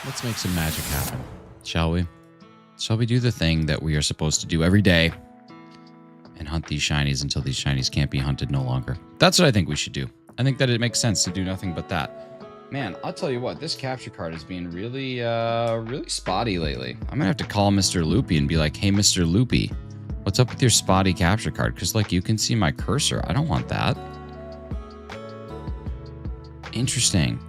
Let's make some magic happen, shall we? Shall we do the thing that we are supposed to do every day and hunt these shinies until these shinies can't be hunted no longer? That's what I think we should do. I think that it makes sense to do nothing but that. Man, I'll tell you what, this capture card is being really, really spotty lately. I'm gonna have to call Mr. Loopy and be like, hey, Mr. Loopy, what's up with your spotty capture card? Because, like, you can see my cursor. I don't want that. Interesting.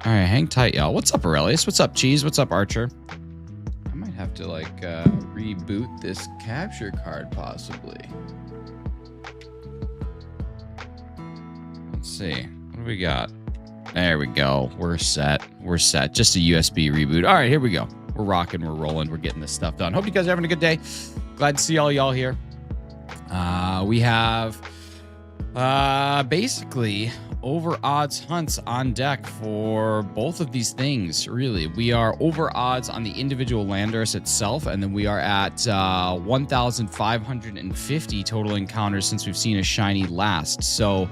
All right, hang tight, y'all. What's up, Aurelius? What's up, Cheese? What's up, Archer? I might have to, like, reboot this capture card, possibly. Let's see. What do we got? There we go. We're set. We're set. Just a USB reboot. All right, here we go. We're rocking. We're rolling. We're getting this stuff done. Hope you guys are having a good day. Glad to see all y'all here. We have basically over odds hunts on deck for both of these things, really. We are over odds on the individual Landorus itself, and then we are at 1,550 total encounters since we've seen a shiny last. So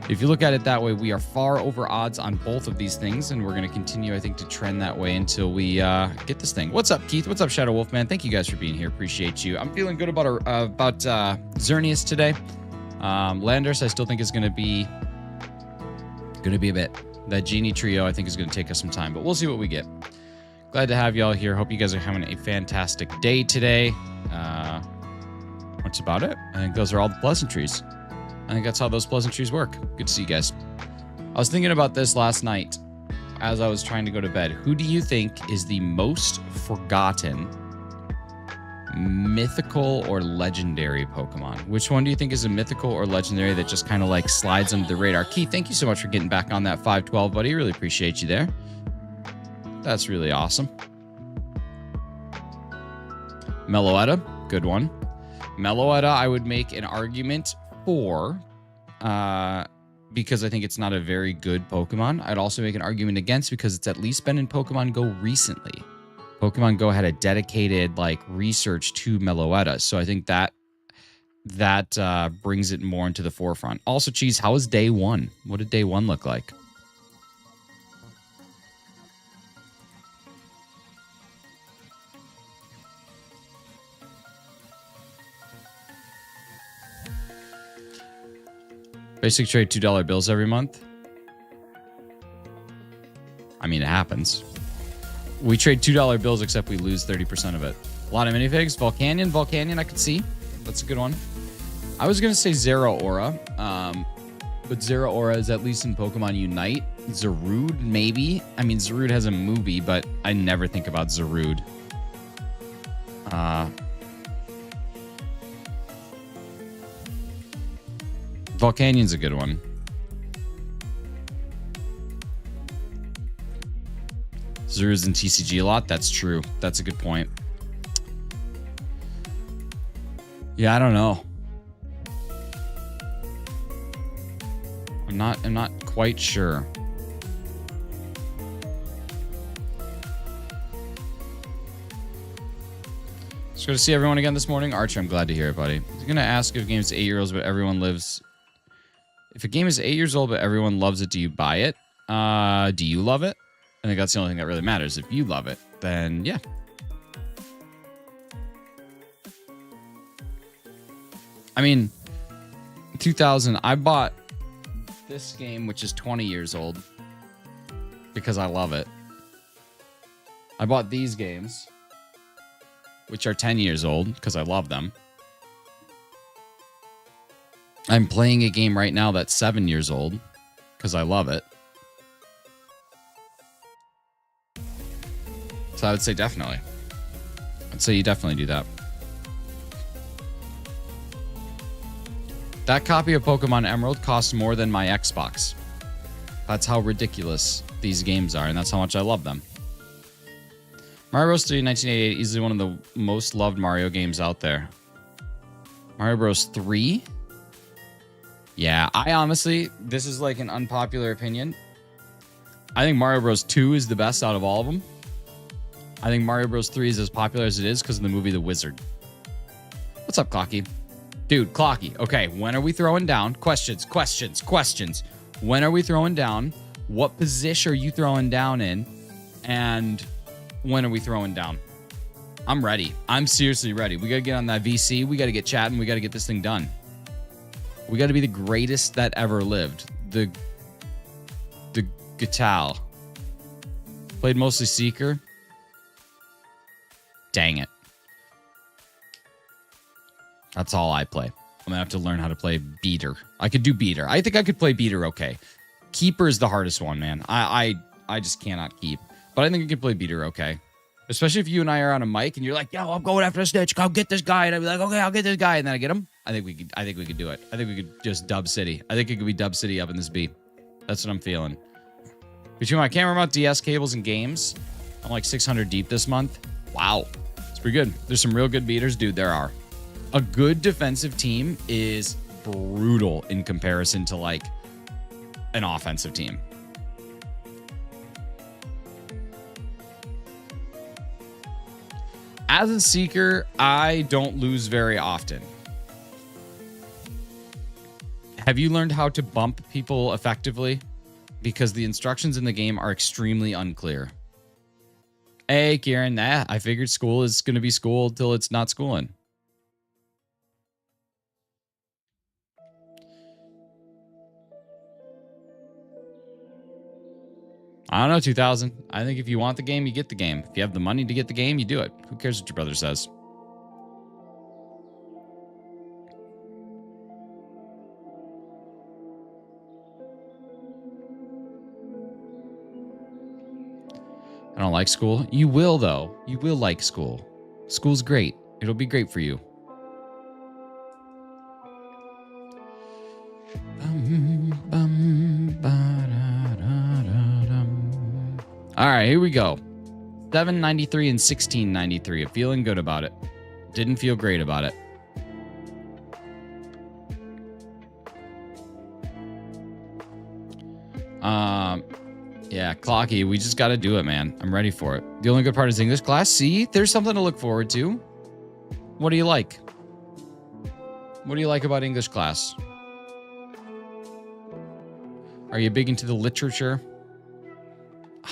if you look at it that way, we are far over odds on both of these things, and we're going to continue, I think, to trend that way until we get this thing. What's up, Keith? What's up, Shadow Wolf, man? Thank you guys for being here. Appreciate you. I'm feeling good about Xerneas today. Landorus, I still think is going to be a bit. That Genie trio, I think, is going to take us some time, but we'll see what we get. Glad to have y'all here. Hope you guys are having a fantastic day today. That's about it. I think those are all the pleasantries. I think that's how those pleasantries work. Good to see you guys. I was thinking about this last night as I was trying to go to bed. Who do you think is the most forgotten mythical or legendary Pokemon? Which one do you think is a mythical or legendary that just kind of like slides under the radar? Keith, thank you so much for getting back on that 512, buddy. Really appreciate you there. That's really awesome. Meloetta, good one. Meloetta, I would make an argument for, because I think it's not a very good Pokemon. I'd also make an argument against because it's at least been in Pokemon Go recently. Pokemon Go had a dedicated like research to Meloetta, so I think that brings it more into the forefront. Also, Cheese, how was day one? What did day one look like? Basic trade $2 bills every month. I mean, it happens. We trade $2 bills, except we lose 30% of it. A lot of minifigs. Volcanion, I could see. That's a good one. I was going to say Zeraora, but Zeraora is at least in Pokemon Unite. Zarude, maybe. I mean, Zarude has a movie, but I never think about Zarude. Volcanion's a good one. Zarude's in TCG a lot. That's true. That's a good point. Yeah, I don't know. I'm not quite sure. Just going to see everyone again this morning. Archer, I'm glad to hear it, buddy. I'm going to ask if a game is 8 years old, but everyone lives. If a game is 8 years old, but everyone loves it, do you buy it? Do you love it? I think that's the only thing that really matters. If you love it, then yeah. I mean, 2000, I bought this game, which is 20 years old, because I love it. I bought these games, which are 10 years old, because I love them. I'm playing a game right now that's 7 years old, because I love it. So I would say definitely. I'd say you definitely do that. That copy of Pokemon Emerald costs more than my Xbox. That's how ridiculous these games are, and that's how much I love them. Mario Bros. 3 1988 is easily one of the most loved Mario games out there. Mario Bros. 3? Yeah, I honestly, this is like an unpopular opinion. I think Mario Bros. 2 is the best out of all of them. I think Mario Bros. 3 is as popular as it is because of the movie The Wizard. What's up, Clocky? Dude, Clocky. Okay, when are we throwing down? Questions. When are we throwing down? What position are you throwing down in? And when are we throwing down? I'm ready. I'm seriously ready. We got to get on that VC. We got to get chatting. We got to get this thing done. We got to be the greatest that ever lived. The Gatal. Played mostly Seeker. Dang it. That's all I play. I'm going to have to learn how to play Beater. I could do Beater. I think I could play Beater okay. Keeper is the hardest one, man. I just cannot keep. But I think I could play Beater okay. Especially if you and I are on a mic and you're like, yo, I'm going after a snitch. Go get this guy. And I'd be like, okay, I'll get this guy. And then I get him. I think we could do it. I think we could just dub city. I think it could be dub city up in this B. That's what I'm feeling. Between my camera mount, DS cables, and games, I'm like 600 deep this month. Wow. It's pretty good. There's some real good beaters. Dude, there are. A good defensive team is brutal in comparison to like an offensive team. As a Seeker, I don't lose very often. Have you learned how to bump people effectively? Because the instructions in the game are extremely unclear. Hey, Kieran, I figured school is going to be school till it's not schooling. I don't know, 2000. I think if you want the game, you get the game. If you have the money to get the game, you do it. Who cares what your brother says? I don't like school. You will, though. You will like school. School's great. It'll be great for you. All right, here we go. 793 and 1693. I'm feeling good about it. Didn't feel great about it. Yeah, Clocky, we just got to do it, man. I'm ready for it. The only good part is English class. See, there's something to look forward to. What do you like? What do you like about English class? Are you big into the literature?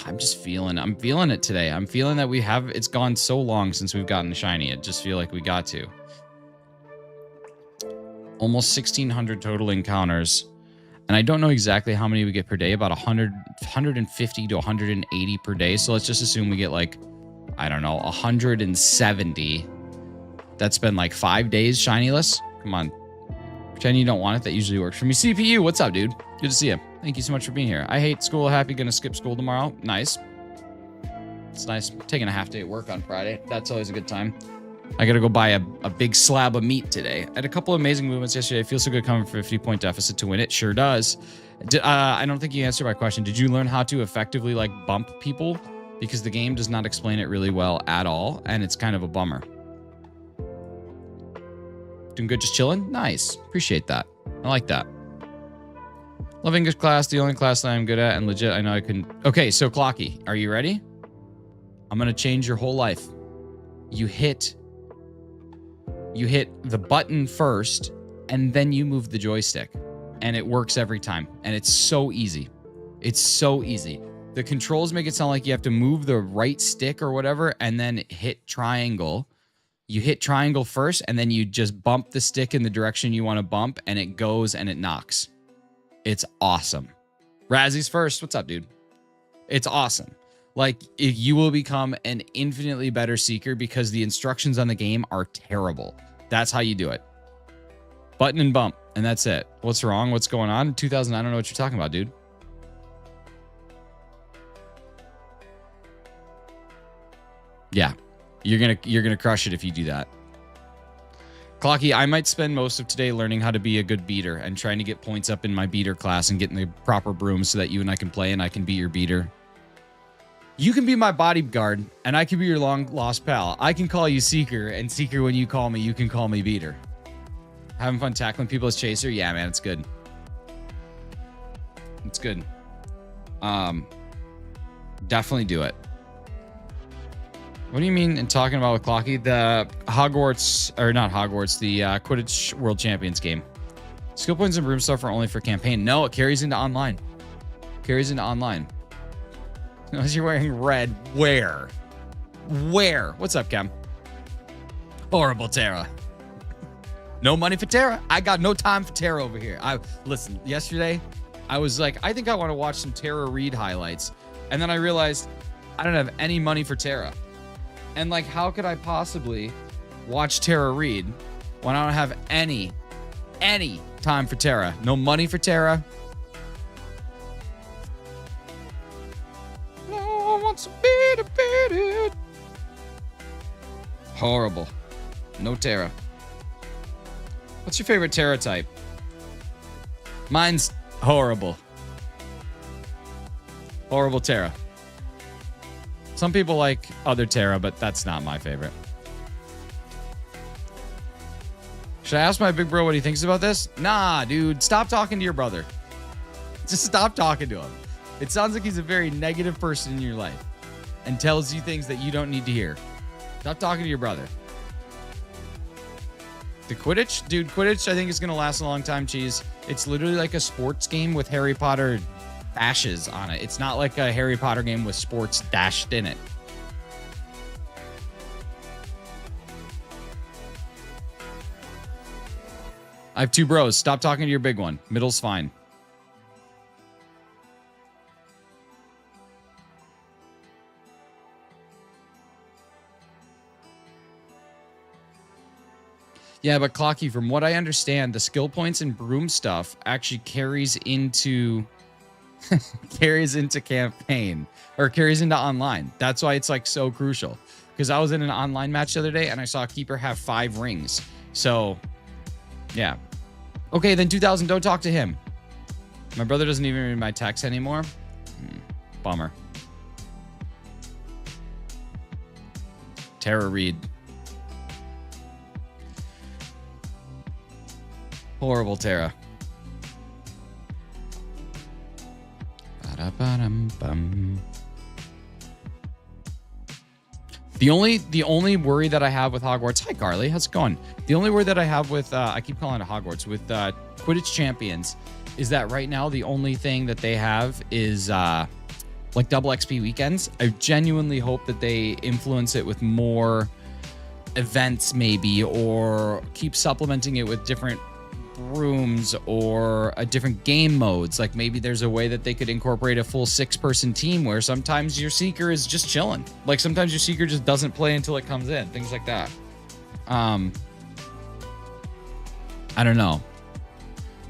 I'm feeling it today. I'm feeling that it's gone so long since we've gotten a shiny. I just feel like we got to. Almost 1,600 total encounters. And I don't know exactly how many we get per day, about 150 to 180 per day. So let's just assume we get like, I don't know, 170. That's been like 5 days shinyless. Come on. Pretend you don't want it. That usually works for me. CPU, what's up, dude? Good to see you. Thank you so much for being here. I hate school. Happy gonna skip school tomorrow. Nice. It's nice. Taking a half day at work on Friday. That's always a good time. I gotta go buy a big slab of meat today. I had a couple of amazing movements yesterday. It feels so good coming for a 50-point deficit to win it. Sure does. I don't think you answered my question. Did you learn how to effectively like bump people? Because the game does not explain it really well at all, and it's kind of a bummer. Doing good, just chilling? Nice. Appreciate that. I like that. Love English class, the only class that I'm good at, and legit, I know I can... Okay, so Clocky, are you ready? I'm going to change your whole life. You hit the button first, and then you move the joystick. And it works every time. And it's so easy. It's so easy. The controls make it sound like you have to move the right stick or whatever, and then hit triangle. You hit triangle first, and then you just bump the stick in the direction you want to bump, and it goes and it knocks. It's awesome. Razzy's first. What's up, dude? It's awesome. Like, you will become an infinitely better Seeker because the instructions on the game are terrible. That's how you do it. Button and bump, and that's it. What's wrong? What's going on? 2000, I don't know what you're talking about, dude. Yeah. You're gonna crush it if you do that. Clocky, I might spend most of today learning how to be a good beater and trying to get points up in my beater class and getting the proper brooms so that you and I can play and I can be your beater. You can be my bodyguard and I can be your long lost pal. I can call you Seeker, and Seeker, when you call me, you can call me beater. Having fun tackling people as chaser? Yeah, man, it's good. It's good. Definitely do it. What do you mean in talking about with Clocky? The Hogwarts, or not Hogwarts, the Quidditch World Champions game. Skill points and broom stuff are only for campaign. No, it carries into online. Carries into online. Unless you're wearing red, where? Where? What's up, Cam? Horrible Tera. No money for Tera. I got no time for Tera over here. Listen, yesterday, I was like, I think I want to watch some Tera Reid highlights. And then I realized I don't have any money for Tera. And like, how could I possibly watch Tera Reid when I don't have any time for Tera? No money for Tera. No one wants to beat it. Horrible. No Tera. What's your favorite Tera type? Mine's horrible. Horrible Tera. Some people like other Tera, but that's not my favorite. Should I ask my big bro what he thinks about this? Nah, dude. Stop talking to your brother. Just stop talking to him. It sounds like he's a very negative person in your life and tells you things that you don't need to hear. Stop talking to your brother. The Quidditch? Dude, Quidditch I think is going to last a long time, Cheese. It's literally like a sports game with Harry Potter dashes on it. It's not like a Harry Potter game with sports dashed in it. I have two bros. Stop talking to your big one. Middle's fine. Yeah, but Clocky, from what I understand, the skill points and broom stuff actually carries into campaign or carries into online. That's why it's like so crucial. Because I was in an online match the other day and I saw a keeper have 5 rings. So, yeah. Okay, then 2000, don't talk to him. My brother doesn't even read my text anymore. Bummer. Tera Reid. Horrible Tera. The only worry that I have with Hogwarts. Hi Carly, how's it going? The only worry that I have with I keep calling it Hogwarts with Quidditch Champions is that right now the only thing that they have is like double XP weekends. I genuinely hope that they influence it with more events maybe, or keep supplementing it with different rooms or a different game modes. Like maybe there's a way that they could incorporate a full 6-person team where sometimes your Seeker is just chilling. Like sometimes your Seeker just doesn't play until it comes in. Things like that. I don't know.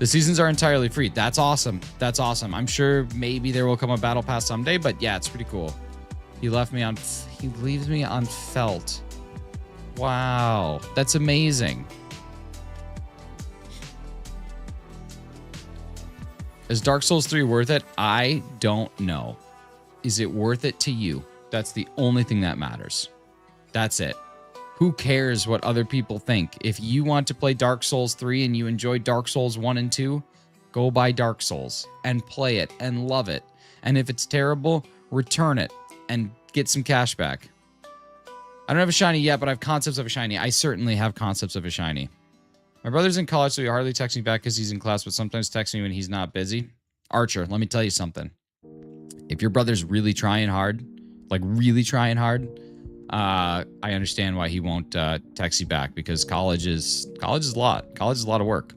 The seasons are entirely free. That's awesome. That's awesome. I'm sure maybe there will come a battle pass someday, but yeah, it's pretty cool. He leaves me on felt. Wow. That's amazing. Is Dark Souls 3 worth it? I don't know. Is it worth it to you? That's the only thing that matters. That's it. Who cares what other people think? If you want to play Dark Souls 3 and you enjoy Dark Souls 1 and 2, go buy Dark Souls and play it and love it. And if it's terrible, return it and get some cash back. I don't have a shiny yet, but I have concepts of a shiny. I certainly have concepts of a shiny. My brother's in college, so he hardly texts me back because he's in class, but sometimes texts me when he's not busy. Archer, let me tell you something. If your brother's really trying hard, like really trying hard, I understand why he won't text you back, because college is a lot. College is a lot of work.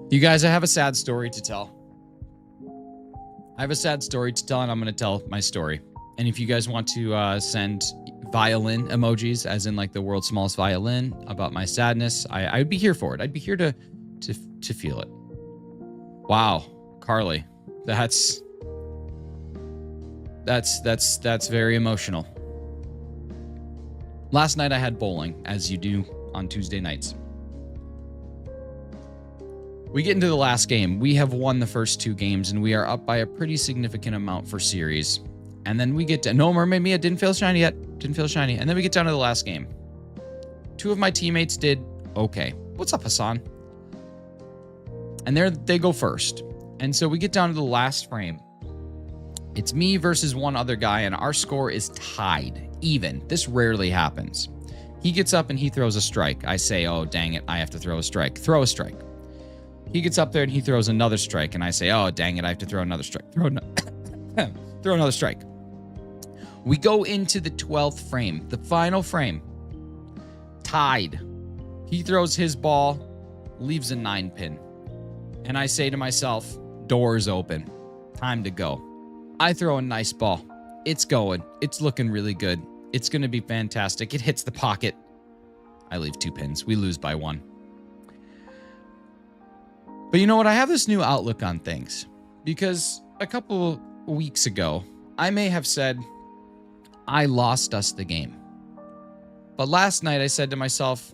You guys, I have a sad story to tell. I have a sad story to tell, and I'm going to tell my story. And if you guys want to send violin emojis, as in like the world's smallest violin, about my sadness, I'd be here for it. I'd be here to feel it. Wow, Carly, that's very emotional. Last night I had bowling, as you do on Tuesday nights. We get into the last game. We have won the first 2 games, and we are up by a pretty significant amount for series. And then we get to... No, Mermaid Mia didn't feel shiny yet. Didn't feel shiny. And then we get down to the last game. 2 of my teammates did okay. What's up, Hassan? And they go first. And so we get down to the last frame. It's me versus one other guy, and our score is tied. Even. This rarely happens. He gets up and he throws a strike. I say, oh, dang it, I have to throw a strike. Throw a strike. He gets up there and he throws another strike, and I say, oh, dang it, I have to throw another strike. Throw another strike. We go into the 12th frame, the final frame. Tied. He throws his ball, leaves a 9-pin. And I say to myself, doors open. Time to go. I throw a nice ball. It's going. It's looking really good. It's going to be fantastic. It hits the pocket. I leave 2 pins. We lose by 1. But you know what? I have this new outlook on things. Because a couple weeks ago, I may have said, I lost us the game. But last night I said to myself,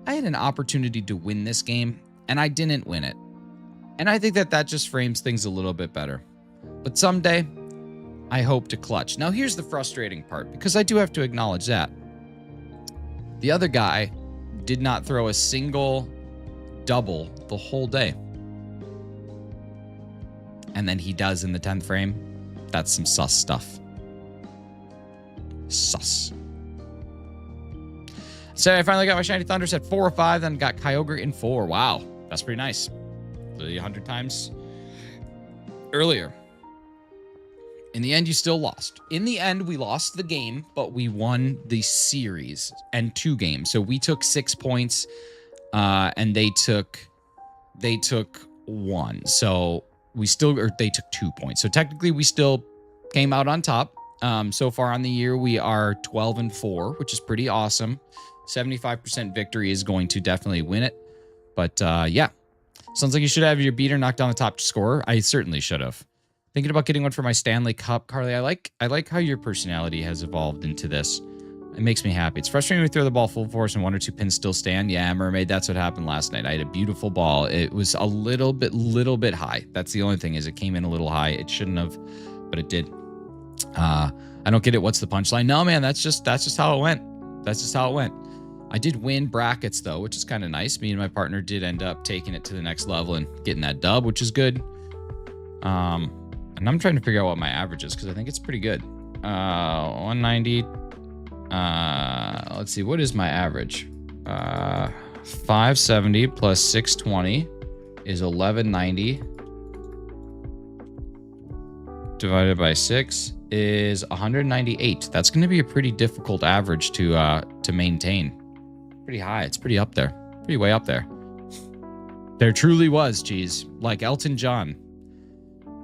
I had an opportunity to win this game, and I didn't win it. And I think that that just frames things a little bit better. But someday, I hope to clutch. Now, here's the frustrating part, because I do have to acknowledge that. The other guy did not throw a single double the whole day. And then he does in the 10th frame. That's some sus stuff. Sus. So I finally got my shiny Thundurus at 4 or 5, then got Kyogre in 4. Wow, that's pretty nice. 100 times earlier. In the end, you still lost. In the end, we lost the game, but we won the series and 2 games. So we took 6 points, and they took 1. So we still, or they took 2 points. So technically, we still came out on top. So far on the year, we are 12-4, which is pretty awesome. 75% victory is going to definitely win it. But yeah, sounds like you should have your beater knock down the top scorer. I certainly should have. Thinking about getting one for my Stanley Cup, Carly. I like how your personality has evolved into this. It makes me happy. It's frustrating when we throw the ball full force and 1 or 2 pins still stand. Yeah, Mermaid, that's what happened last night. I had a beautiful ball. It was a little bit high. That's the only thing, is it came in a little high. It shouldn't have, but it did. I don't get it. What's the punchline? No, man, that's just how it went. That's just how it went. I did win brackets though, which is kind of nice. Me and my partner did end up taking it to the next level and getting that dub, which is good. And I'm trying to figure out what my average is, because I think it's pretty good. 190. Let's see, what is my average? 570 plus 620 is 1190. Divided by 6 is 198. That's going to be a pretty difficult average to maintain. Pretty high. It's pretty up there. Pretty way up there. There truly was, geez. Like Elton John.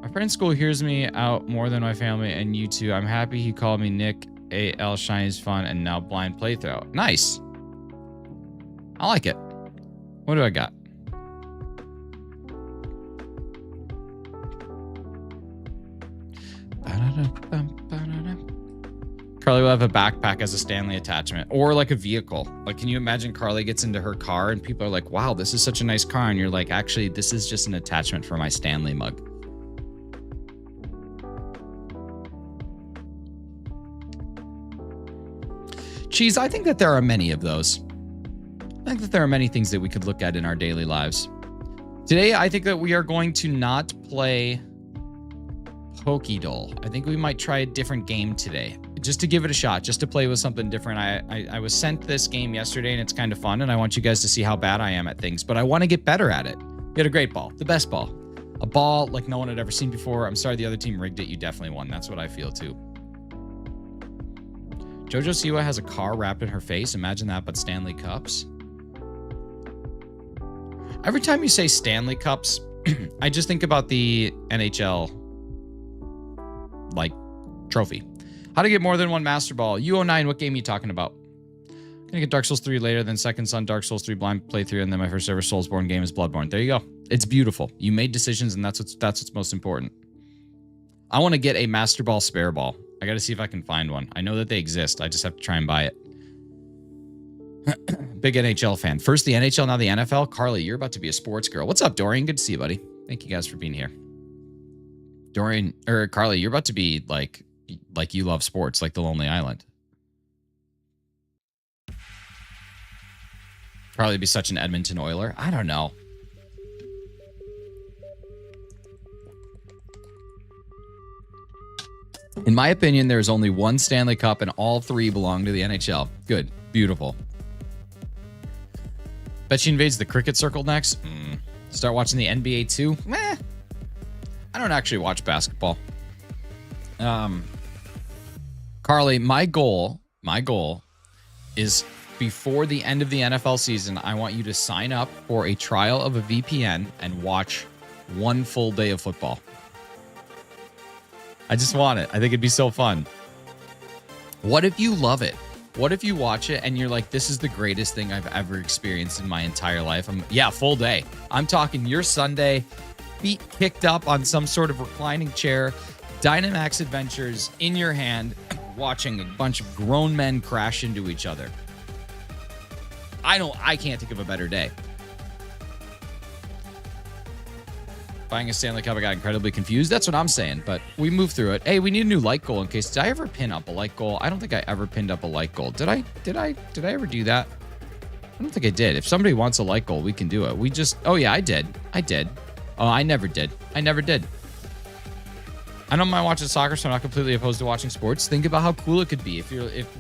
My friend in school hears me out more than my family and you two. I'm happy he called me Nick. AL Shinies fun and now blind playthrough. Nice. I like it. What do I got? Carly will have a backpack as a Stanley attachment, or like a vehicle. Like, can you imagine Carly gets into her car and people are like, wow, this is such a nice car. And you're like, actually, this is just an attachment for my Stanley mug. Cheese, I think that there are many of those. I think that there are many things that we could look at in our daily lives. Today, I think that we are going to not play Pokédoll. I think we might try a different game today, just to give it a shot, just to play with something different. I was sent this game yesterday, and it's kind of fun, and I want you guys to see how bad I am at things, but I want to get better at it. You had a great ball, the best ball. A ball like no one had ever seen before. I'm sorry the other team rigged it. You definitely won. That's what I feel, too. Jojo Siwa has a car wrapped in her face. Imagine that, but Stanley Cups. Every time you say Stanley Cups, I just think about the NHL, like, trophy. How to get more than one Master Ball. U09, what game are you talking about? Gonna get Dark Souls 3 later, then Second Son, Dark Souls 3 blind playthrough, and then my first ever Soulsborne game is Bloodborne. There you go. It's beautiful. You made decisions, and that's what's most important. I want to get a Master Ball spare ball. I got to see if I can find one. I know that they exist. I just have to try and buy it. Big NHL fan. First the NHL, now the NFL. Carly, you're about to be a sports girl. What's up, Dorian? Good to see you, buddy. Thank you guys for being here. Dorian, or Carly, you're about to be like you love sports, like the Lonely Island. Probably be such an Edmonton Oiler. I don't know. In my opinion, there's only one Stanley Cup and all 3 belong to the NHL. Good. Beautiful. Bet she invades the cricket circle next. Start watching the NBA too? Meh. I don't actually watch basketball. Carly, my goal is before the end of the NFL season, I want you to sign up for a trial of a VPN and watch one full day of football. I just want it. I think it'd be so fun. What if you love it? What if you watch it and you're like, this is the greatest thing I've ever experienced in my entire life? Yeah, full day. I'm talking your Sunday, feet kicked up on some sort of reclining chair, Dynamax Adventures in your hand, watching a bunch of grown men crash into each other. I can't think of a better day. Buying a Stanley Cup, I got incredibly confused. That's what I'm saying, but we moved through it. Hey, we need a new like goal in case. Did I ever pin up a like goal? I don't think I ever pinned up a like goal. Did I ever do that? I don't think I did. If somebody wants a like goal, we can do it. Oh yeah, I did. Oh, I never did. I don't mind watching soccer, so I'm not completely opposed to watching sports. Think about how cool it could be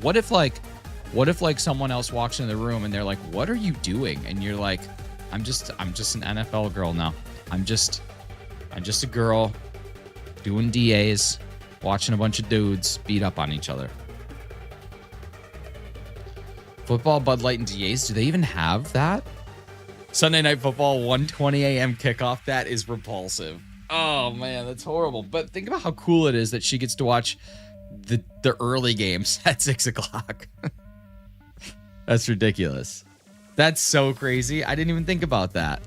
what if someone else walks in the room and they're like, "What are you doing?" And you're like, I'm just an NFL girl now. I'm just a girl doing DAs, watching a bunch of dudes beat up on each other. Football, Bud Light, and DAs, do they even have that? Sunday Night Football, 1:20 a.m. kickoff. That is repulsive. Oh, man, that's horrible. But think about how cool it is that she gets to watch the early games at 6 o'clock. That's ridiculous. That's so crazy. I didn't even think about that.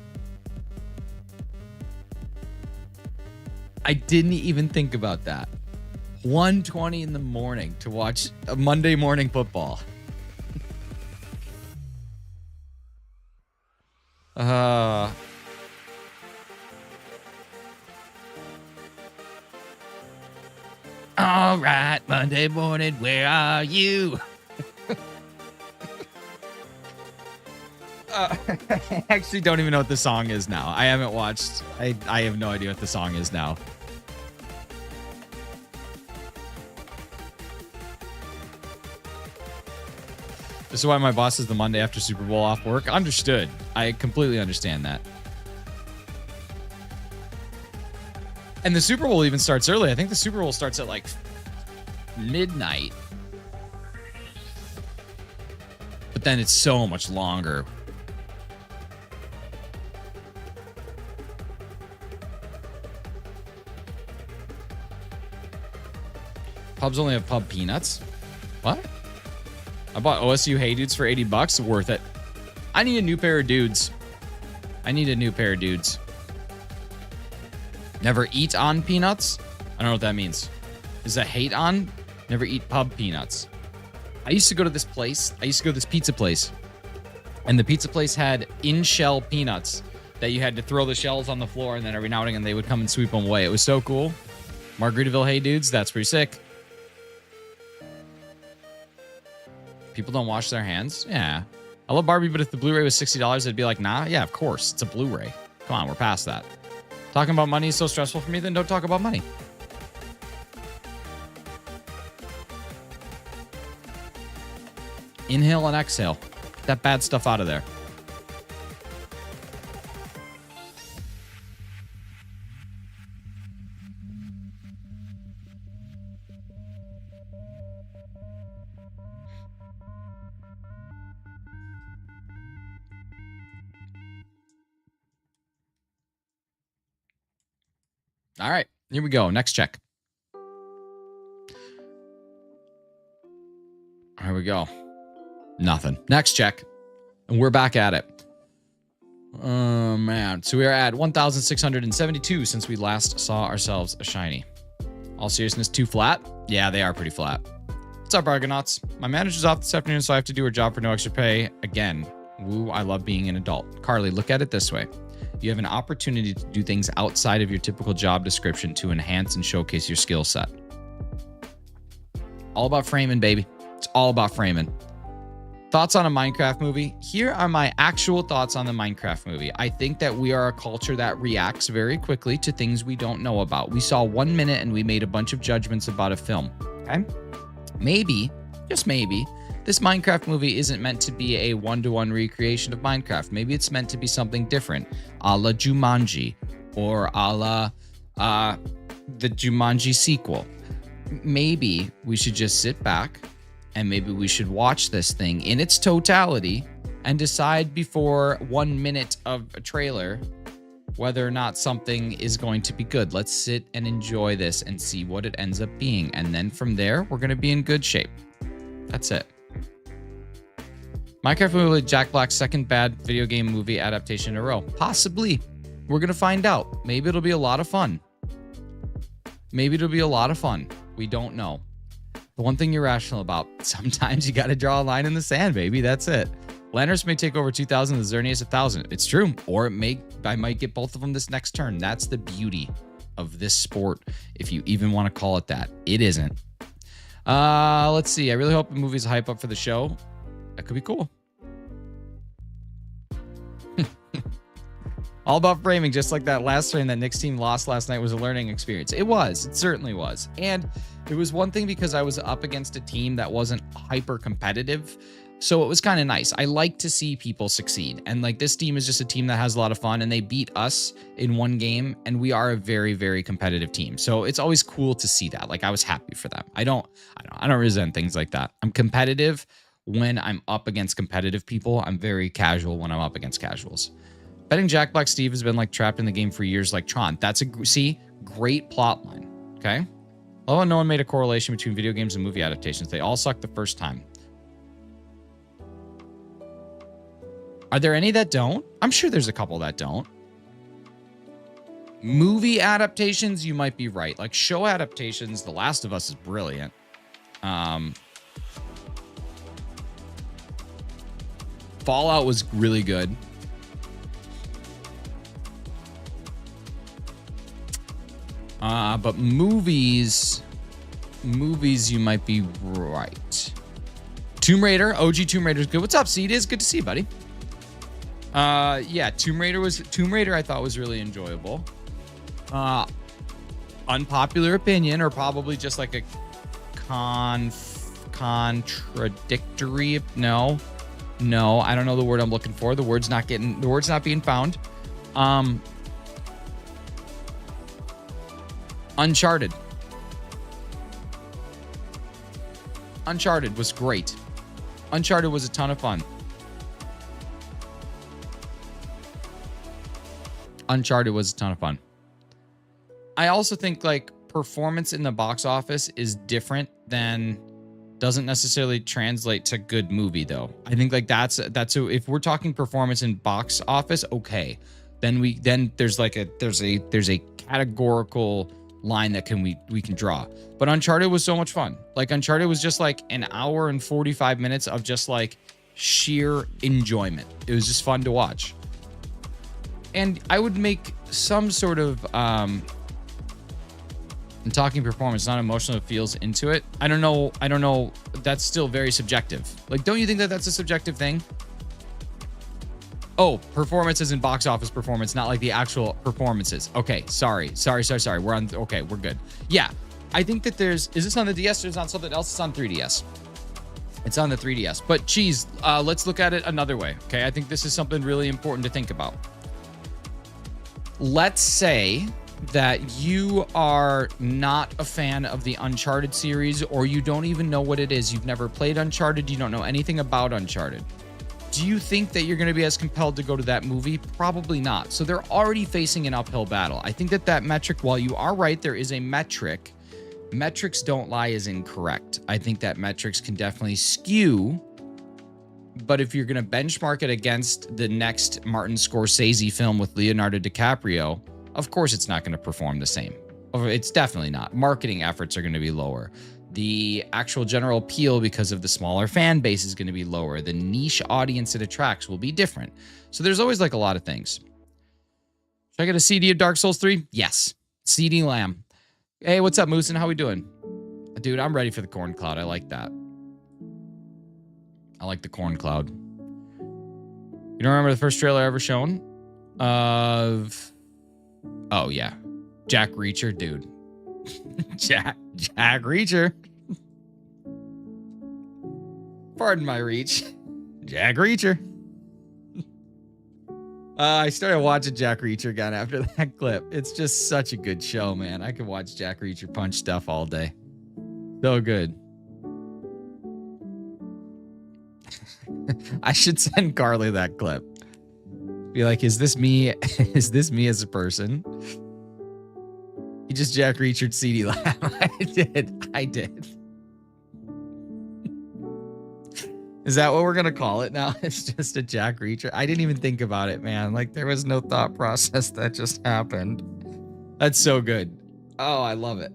I didn't even think about that. 1:20 in the morning to watch a Monday morning football. All right, Monday morning, where are you? I actually don't even know what the song is now. I haven't watched. I have no idea what the song is now. This is why my boss is the Monday after Super Bowl off work. Understood. I completely understand that. And the Super Bowl even starts early. I think the Super Bowl starts at like midnight. But then it's so much longer. Pubs only have pub peanuts? What? I bought OSU Hey Dudes for $80. Worth it. I need a new pair of dudes. Never eat on peanuts? I don't know what that means. Is that hate on? Never eat pub peanuts. I used to go to this pizza place. And the pizza place had in-shell peanuts that you had to throw the shells on the floor, and then every now and again they would come and sweep them away. It was so cool. Margaritaville Hey Dudes, that's pretty sick. People don't wash their hands? Yeah. I love Barbie, but if the Blu-ray was $60, I'd be like, nah, yeah, of course. It's a Blu-ray. Come on, we're past that. Talking about money is so stressful for me, then don't talk about money. Inhale and exhale. Get that bad stuff out of there. All right, here we go. Next check. Here we go. Nothing. Next check. And we're back at it. Oh, man. So we are at 1,672 since we last saw ourselves a shiny. All seriousness, too flat? Yeah, they are pretty flat. What's up, Argonauts? My manager's off this afternoon, so I have to do her job for no extra pay. Again, woo, I love being an adult. Carly, look at it this way. You have an opportunity to do things outside of your typical job description to enhance and showcase your skill set. All about framing, baby. It's all about framing. Thoughts on a Minecraft movie? Here are my actual thoughts on the Minecraft movie. I think that we are a culture that reacts very quickly to things we don't know about. We saw 1 minute and we made a bunch of judgments about a film. Okay? Maybe, just maybe, this Minecraft movie isn't meant to be a one-to-one recreation of Minecraft. Maybe it's meant to be something different, a la Jumanji, or a la the Jumanji sequel. maybe we should just sit back and maybe we should watch this thing in its totality and decide before 1 minute of a trailer whether or not something is going to be good. Let's sit and enjoy this and see what it ends up being. And then from there, we're going to be in good shape. That's it. Minecraft will be Jack Black's second bad video game movie adaptation in a row. Possibly. We're going to find out. Maybe it'll be a lot of fun. Maybe it'll be a lot of fun. We don't know. The one thing you're rational about, sometimes you got to draw a line in the sand, baby. That's it. Landorus may take over 2,000, the Xerneas 1,000. It's true. Or I might get both of them this next turn. That's the beauty of this sport, if you even want to call it that. It isn't. Let's see. I really hope the movie's a hype up for the show. That could be cool. All about framing, just like that last turn that Nick's team lost last night was a learning experience. It was. It certainly was. And it was one thing because I was up against a team that wasn't hyper competitive. So it was kind of nice. I like to see people succeed. And like this team is just a team that has a lot of fun and they beat us in one game. And we are a very, very competitive team. So it's always cool to see that. Like I was happy for them. I don't resent things like that. I'm competitive when I'm up against competitive people. I'm very casual when I'm up against casuals. Betting Jack Black Steve has been like trapped in the game for years like Tron. That's great plot line. Okay. Although no one made a correlation between video games and movie adaptations. They all suck the first time. Are there any that don't? I'm sure there's a couple that don't. Movie adaptations, you might be right. Like show adaptations, The Last of Us is brilliant. Fallout was really good. But movies, you might be right. Tomb Raider, OG Tomb Raider is good. What's up, Seed? It's good to see you, buddy. Yeah, Tomb Raider I thought was really enjoyable. Unpopular opinion, or probably just like a contradictory. No, I don't know the word I'm looking for. The word's not being found. Uncharted was great. Uncharted was a ton of fun. I also think like performance in the box office is different than doesn't necessarily translate to good movie though. I think like that's if we're talking performance in box office, okay. Then there's a categorical line that we can draw. But Uncharted was so much fun. Like Uncharted was just like an hour and 45 minutes of just like sheer enjoyment. It was just fun to watch. And I would make some sort of in talking performance, not emotional, it feels into it. I don't know. That's still very subjective. Like, don't you think that that's a subjective thing? Oh, performances in box office performance, not like the actual performances. Okay, sorry. We're good. Yeah, I think that is this on the DS or is it on something else? It's on 3DS. It's on the 3DS. But geez, let's look at it another way. Okay, I think this is something really important to think about. Let's say that you are not a fan of the Uncharted series, or you don't even know what it is. You've never played Uncharted. You don't know anything about Uncharted. Do you think that you're going to be as compelled to go to that movie? Probably not. So they're already facing an uphill battle. I think that metric, while you are right, there is a metric. Metrics don't lie is incorrect. I think that metrics can definitely skew. But if you're going to benchmark it against the next Martin Scorsese film with Leonardo DiCaprio, of course it's not going to perform the same. It's definitely not. Marketing efforts are going to be lower. The actual general appeal, because of the smaller fan base, is going to be lower. The niche audience it attracts will be different. So there's always like a lot of things. Should I get a CD of Dark Souls 3? Yes. CD Lamb. Hey, what's up, Moosin? How we doing? Dude, I'm ready for the corn cloud. I like that. I like the corn cloud. You don't remember the first trailer ever shown? Oh, yeah. Jack Reacher, dude. Jack Reacher. Pardon my reach. Jack Reacher. I started watching Jack Reacher again after that clip. It's just such a good show, man. I could watch Jack Reacher punch stuff all day. So good. I should send Carly that clip. Be like, is this me? Is this me as a person? You just Jack Reacher'd CD Lab. I did. Is that what we're gonna call it now? It's just a Jack Reacher. I didn't even think about it, man. Like there was no thought process that just happened. That's so good. Oh, I love it.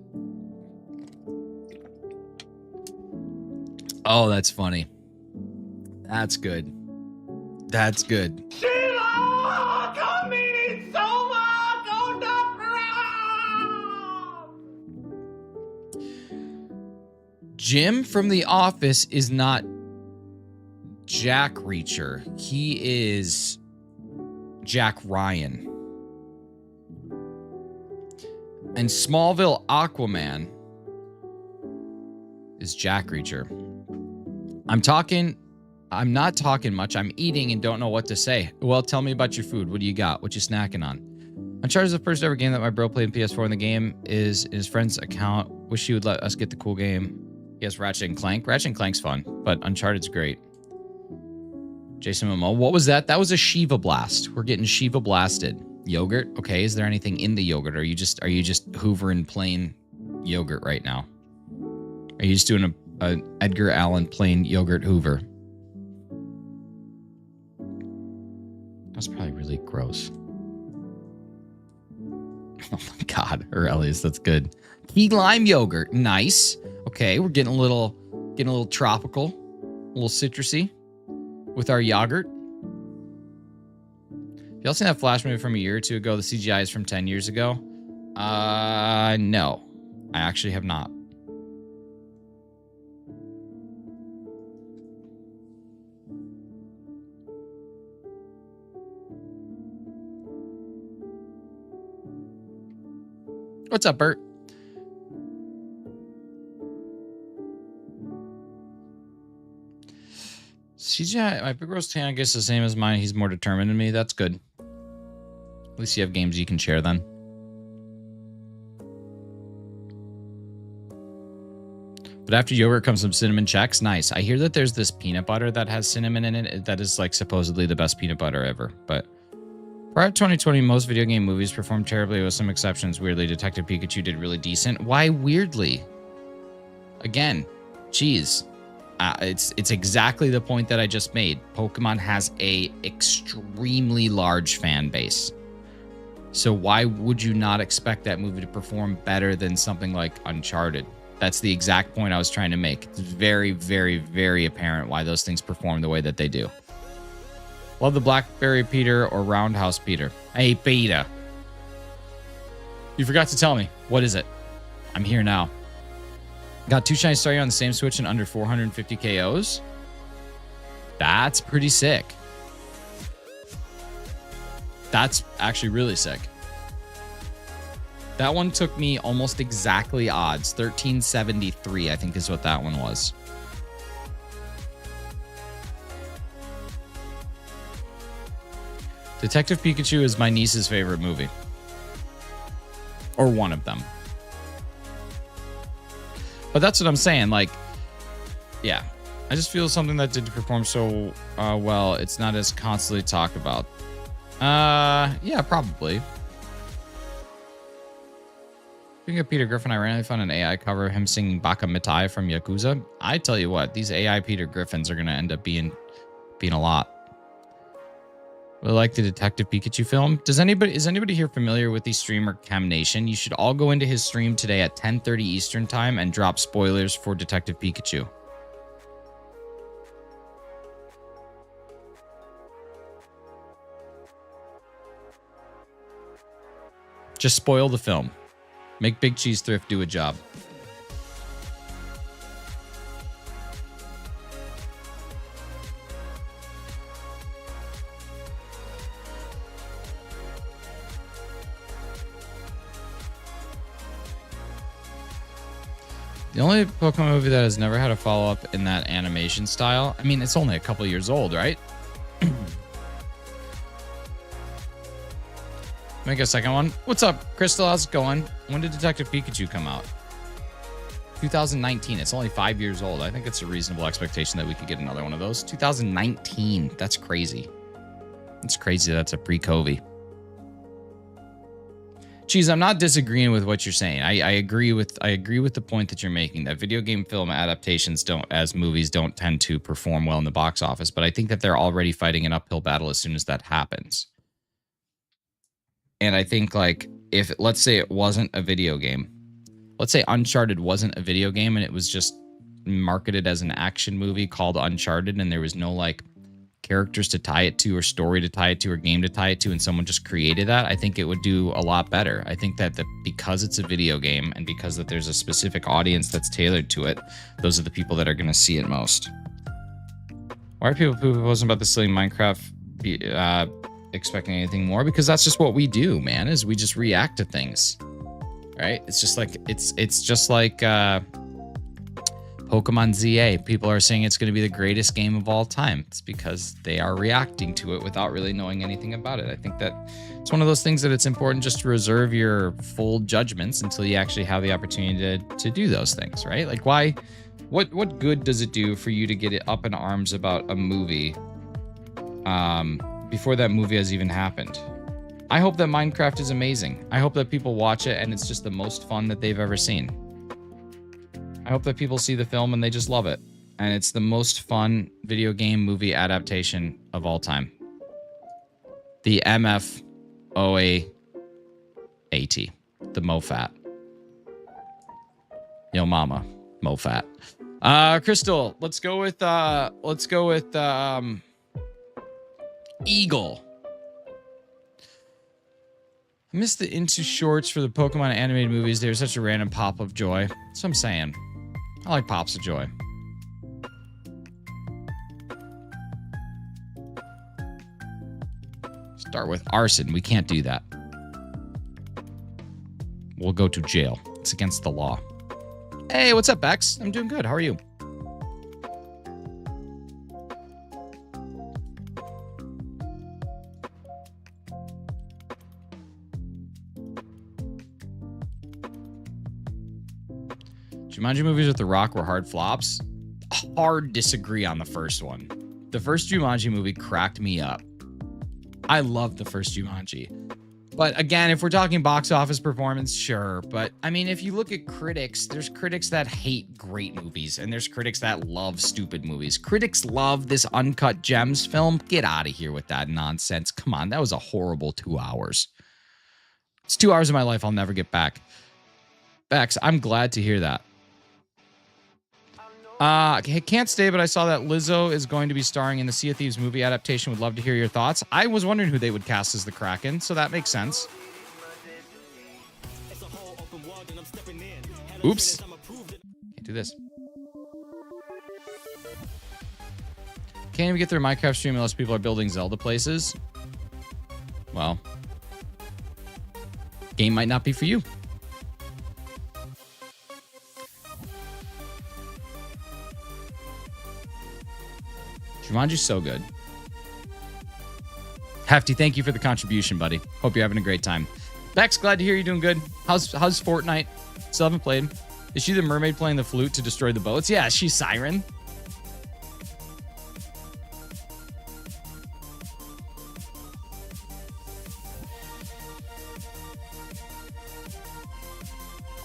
Oh, that's funny. That's good. That's good. Sheila, come in so much on the ground. Jim from The Office is not Jack Reacher. He is Jack Ryan. And Smallville Aquaman is Jack Reacher. I'm not talking much. I'm eating and don't know what to say. Well, tell me about your food. What do you got? What you snacking on? Uncharted is the first ever game that my bro played in PS4, and the game is in his friend's account. Wish he would let us get the cool game. Yes, Ratchet and Clank. Ratchet and Clank's fun, but Uncharted's great. Jason Momo. What was that? That was a Shiva Blast. We're getting Shiva blasted. Yogurt. Okay. Is there anything in the yogurt? Or are you just hoovering plain yogurt right now? Are you just doing a Edgar Allan plain yogurt hoover? That's probably really gross. Oh my God, Aurelius, that's good. Key lime yogurt, nice. Okay, we're getting a little tropical, a little citrusy with our yogurt. Y'all seen that Flash movie from a year or two ago? The CGI is from 10 years ago. No, I actually have not. What's up, Bert? CGI, my big roast tan, I guess the same as mine. He's more determined than me. That's good. At least you have games you can share then. But after yogurt comes some cinnamon checks. Nice. I hear that there's this peanut butter that has cinnamon in it. That is like supposedly the best peanut butter ever. But prior to 2020, most video game movies performed terribly with some exceptions. Weirdly, Detective Pikachu did really decent. Why weirdly? Again, geez. It's exactly the point that I just made. Pokemon has a extremely large fan base. So why would you not expect that movie to perform better than something like Uncharted? That's the exact point I was trying to make. It's very, very, very apparent why those things perform the way that they do. Love the Blackberry Peter or Roundhouse Peter. Hey, Peter. You forgot to tell me. What is it? I'm here now. Got 2 shiny Staryu on the same Switch and under 450 KOs? That's pretty sick. That's actually really sick. That one took me almost exactly odds. 1373, I think is what that one was. Detective Pikachu is my niece's favorite movie. Or one of them. But that's what I'm saying. Like, yeah. I just feel something that didn't perform so well, it's not as constantly talked about. Yeah, probably. Speaking of Peter Griffin, I randomly found an AI cover of him singing Baka Mitai from Yakuza. I tell you what, these AI Peter Griffins are going to end up being a lot. Really like the Detective Pikachu film. Is anybody here familiar with the streamer Chem Nation? You should all go into his stream today at 10:30 Eastern time and drop spoilers for Detective Pikachu. Just spoil the film. Make Big Cheese Thrift do a job. The only Pokemon movie that has never had a follow-up in that animation style. I mean, it's only a couple years old, right? Make a second one. What's up, Crystal? How's it going? When did Detective Pikachu come out? 2019. It's only 5 years old. I think it's a reasonable expectation that we could get another one of those. 2019. That's crazy. It's crazy. That's a pre-COVID. Geez, I'm not disagreeing with what you're saying. I agree with the point that you're making, that video game film adaptations as movies don't tend to perform well in the box office, but I think that they're already fighting an uphill battle as soon as that happens. And I think, like, if, let's say it wasn't a video game, let's say Uncharted wasn't a video game and it was just marketed as an action movie called Uncharted, and there was no, like, characters to tie it to or story to tie it to or game to tie it to, and someone just created that, I think it would do a lot better. I think that because it's a video game and because that there's a specific audience that's tailored to it, those are the people that are going to see it most. Why are people posting about the silly Minecraft expecting anything more? Because that's just what we do, man, is we just react to things, right? It's just like Pokemon ZA. People are saying it's going to be the greatest game of all time. It's because they are reacting to it without really knowing anything about it. I think that it's one of those things that it's important just to reserve your full judgments until you actually have the opportunity to do those things, right? Like, why? What good does it do for you to get it up in arms about a movie before that movie has even happened? I hope that Minecraft is amazing. I hope that people watch it and it's just the most fun that they've ever seen. I hope that people see the film and they just love it. And it's the most fun video game movie adaptation of all time. The MFOAAT. The MoFat. Yo mama. MoFat. Crystal, let's go with Eagle. I missed the Into Shorts for the Pokemon animated movies. They were such a random pop of joy. That's what I'm saying. I like pops of joy. Start with arson. We can't do that. We'll go to jail. It's against the law. Hey, what's up, Bex? I'm doing good. How are you? Jumanji movies with The Rock were hard flops. Hard disagree on the first one. The first Jumanji movie cracked me up. I loved the first Jumanji. But again, if we're talking box office performance, sure. But I mean, if you look at critics, there's critics that hate great movies and there's critics that love stupid movies. Critics love this Uncut Gems film. Get out of here with that nonsense. Come on, that was a horrible 2 hours. It's 2 hours of my life I'll never get back. Bex, I'm glad to hear that. Can't stay, but I saw that Lizzo is going to be starring in the Sea of Thieves movie adaptation. Would love to hear your thoughts. I was wondering who they would cast as the Kraken, so that makes sense. Oops. Can't do this. Can't even get through Minecraft stream unless people are building Zelda places. Well, game might not be for you. Jumanji's so good. Hefty, thank you for the contribution, buddy. Hope you're having a great time. Bex, glad to hear you're doing good. How's Fortnite? Still haven't played. Is she the mermaid playing the flute to destroy the boats? Yeah, she's Siren.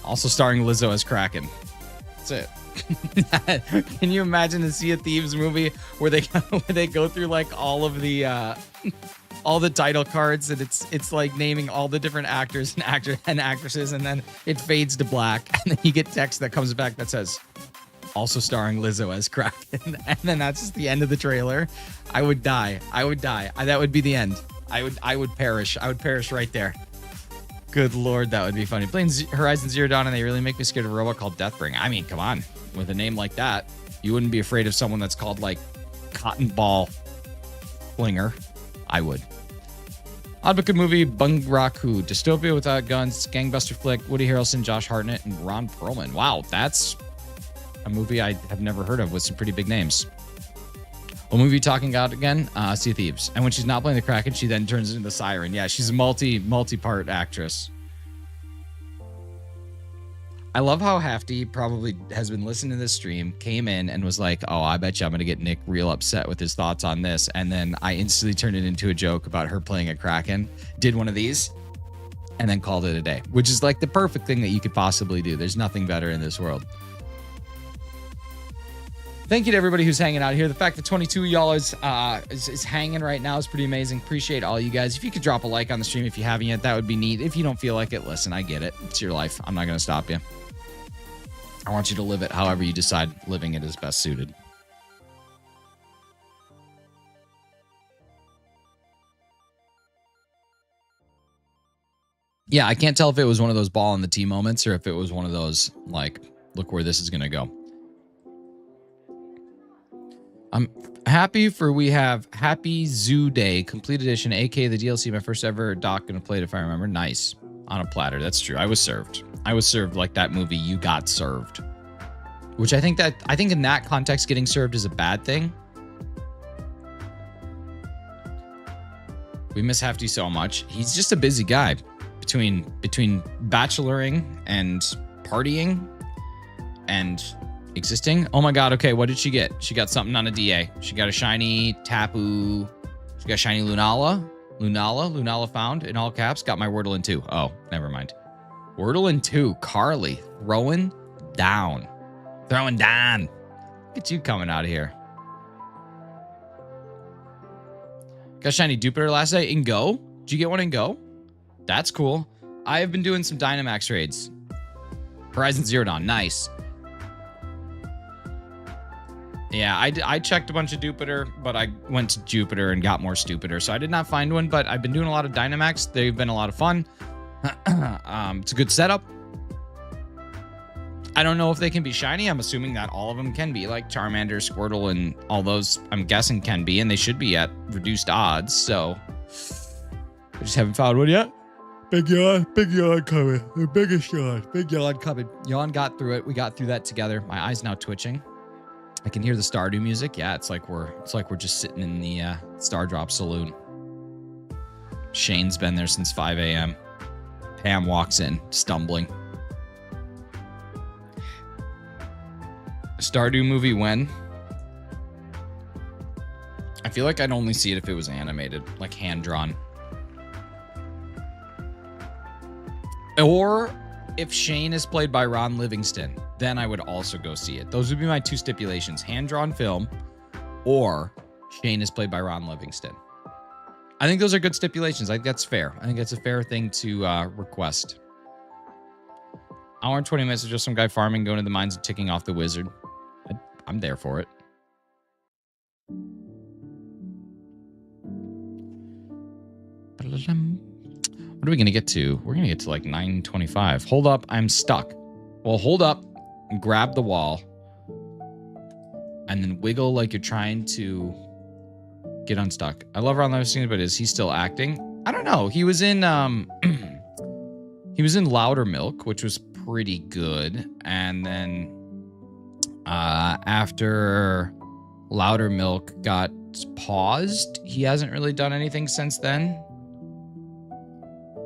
Also starring Lizzo as Kraken. That's it. Can you imagine the Sea of Thieves movie where they go through like all the title cards and it's like naming all the different actors and actresses, and then it fades to black, and then you get text that comes back that says also starring Lizzo as Kraken, and then that's just the end of the trailer. I would die. That would be the end. I would perish. I would perish right there. Good Lord, that would be funny. Playing Horizon Zero Dawn and they really make me scared of a robot called Deathbringer. I mean, come on. With a name like that, you wouldn't be afraid of someone that's called like Cotton Ball Flinger. I would. Oddbook movie, Bungraku, Dystopia Without Guns, Gangbuster Flick, Woody Harrelson, Josh Hartnett, and Ron Perlman. Wow, that's a movie I have never heard of with some pretty big names. What movie are you talking about again? Sea of Thieves. And when she's not playing the Kraken, she then turns into the Siren. Yeah, she's a multi-part actress. I love how Hafty probably has been listening to this stream, came in and was like, oh, I bet you I'm going to get Nick real upset with his thoughts on this. And then I instantly turned it into a joke about her playing a Kraken, did one of these, and then called it a day, which is like the perfect thing that you could possibly do. There's nothing better in this world. Thank you to everybody who's hanging out here. The fact that 22 of y'all is hanging right now is pretty amazing. Appreciate all you guys. If you could drop a like on the stream if you haven't yet, that would be neat. If you don't feel like it, listen, I get it. It's your life. I'm not going to stop you. I want you to live it however you decide living it is best suited. Yeah, I can't tell if it was one of those ball in the tee moments or if it was one of those, like, look where this is going to go. I'm happy we have Happy Zoo Day, Complete Edition, aka the DLC, my first ever doc gonna play it if I remember. Nice. On a platter, that's true. I was served. I was served like that movie, You Got Served. Which I think in that context, getting served is a bad thing. We miss Hefty so much. He's just a busy guy. Between bacheloring and partying and existing. Oh my god, okay, what did she get? She got something on a DA. She got a shiny Tapu. She got shiny Lunala. Lunala found in all caps. Got my Wordle in 2. Oh, never mind. Wordle in 2. Carly throwing down. Look at you coming out of here. Got shiny Jupiter last night in Go. Did you get one in Go? That's cool. I have been doing some Dynamax raids. Horizon Zero Dawn. Nice. Yeah, I checked a bunch of Jupiter, but I went to Jupiter and got more Stupider. So I did not find one, but I've been doing a lot of Dynamax. They've been a lot of fun. It's a good setup. I don't know if they can be shiny. I'm assuming that all of them can be, like Charmander, Squirtle, and all those, I'm guessing can be, and they should be at reduced odds. So I just haven't found one yet. Big yawn coming. The biggest yawn. Big yawn coming. Yawn got through it. We got through that together. My eye's now twitching. I can hear the Stardew music. Yeah, it's like we're just sitting in the Star Drop Saloon. Shane's been there since 5 a.m. Pam walks in, stumbling. Stardew movie when? I feel like I'd only see it if it was animated, like hand-drawn. Or if Shane is played by Ron Livingston, then I would also go see it. Those would be my two stipulations. Hand-drawn film or Shane is played by Ron Livingston. I think those are good stipulations. I think that's fair. I think that's a fair thing to request. Hour and 20 minutes of just some guy farming, going to the mines and ticking off the wizard. I'm there for it. What are we going to get to? We're going to get to like 9:25. Hold up. I'm stuck. Well, hold up. Grab the wall. And then wiggle like you're trying to get unstuck. I love Ron Livingston, but is he still acting? I don't know. He was in he was in Louder Milk, which was pretty good. And then after Louder Milk got paused, he hasn't really done anything since then.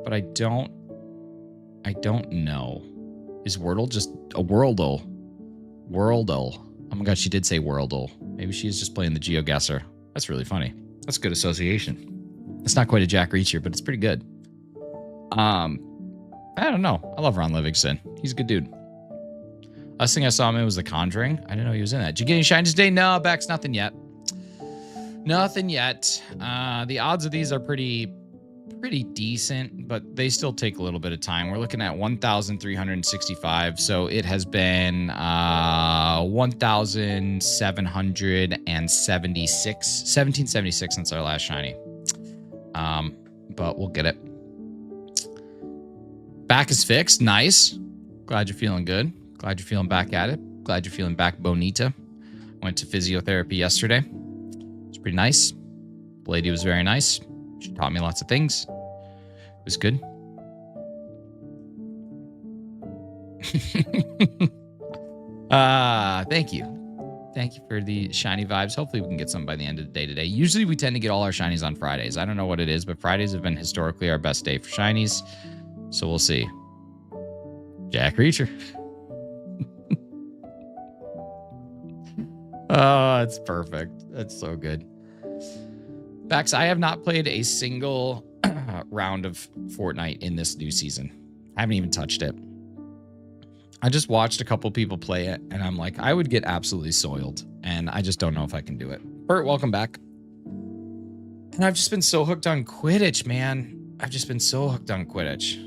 But I don't know. Is Wordle just a Worldle? Worldle. Oh my god, she did say Worldle. Maybe she's just playing the GeoGuessr. That's really funny. That's good association. It's not quite a Jack Reacher, but it's pretty good. I don't know. I love Ron Livingston. He's a good dude. Last thing I saw him in was The Conjuring. I didn't know he was in that. Did you get any shinies today? No, Bex, nothing yet. Nothing yet. The odds of these are pretty decent, but they still take a little bit of time. We're looking at 1,365, so it has been 1776 since our last shiny. But we'll get it. Back is fixed. Nice. Glad you're feeling good. Glad you're feeling back at it. Glad you're feeling back bonita. Went to physiotherapy yesterday. It's pretty nice. The lady was very nice. She taught me lots of things. It was good. Thank you. Thank you for the shiny vibes. Hopefully we can get some by the end of the day today. Usually we tend to get all our shinies on Fridays. I don't know what it is, but Fridays have been historically our best day for shinies. So we'll see. Jack Reacher. Oh, it's perfect. That's so good. Bax, I have not played a single round of Fortnite in this new season. I haven't even touched it. I just watched a couple people play it, and I'm like, I would get absolutely soiled, and I just don't know if I can do it. Bert, welcome back. And I've just been so hooked on Quidditch, man. I've just been so hooked on Quidditch.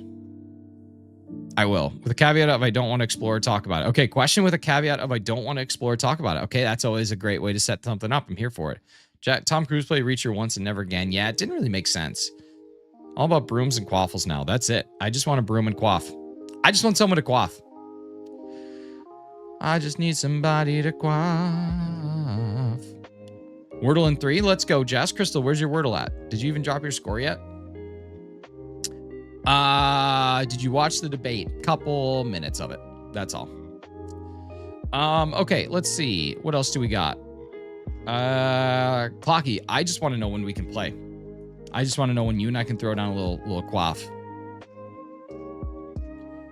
I will. With a caveat of I don't want to explore or talk about it. Okay, question with a caveat of I don't want to explore or talk about it. Okay, that's always a great way to set something up. I'm here for it. Tom Cruise played Reacher once and never again. Yeah, it didn't really make sense. All about brooms and quaffles now. That's it. I just want a broom and quaff. I just want someone to quaff. I just need somebody to quaff. Wordle in 3. Let's go, Jess. Crystal, where's your Wordle at? Did you even drop your score yet? Did you watch the debate? Couple minutes of it. That's all. Okay, let's see. What else do we got? Clocky, I just want to know when we can play. I just want to know when you and I can throw down a little quaff.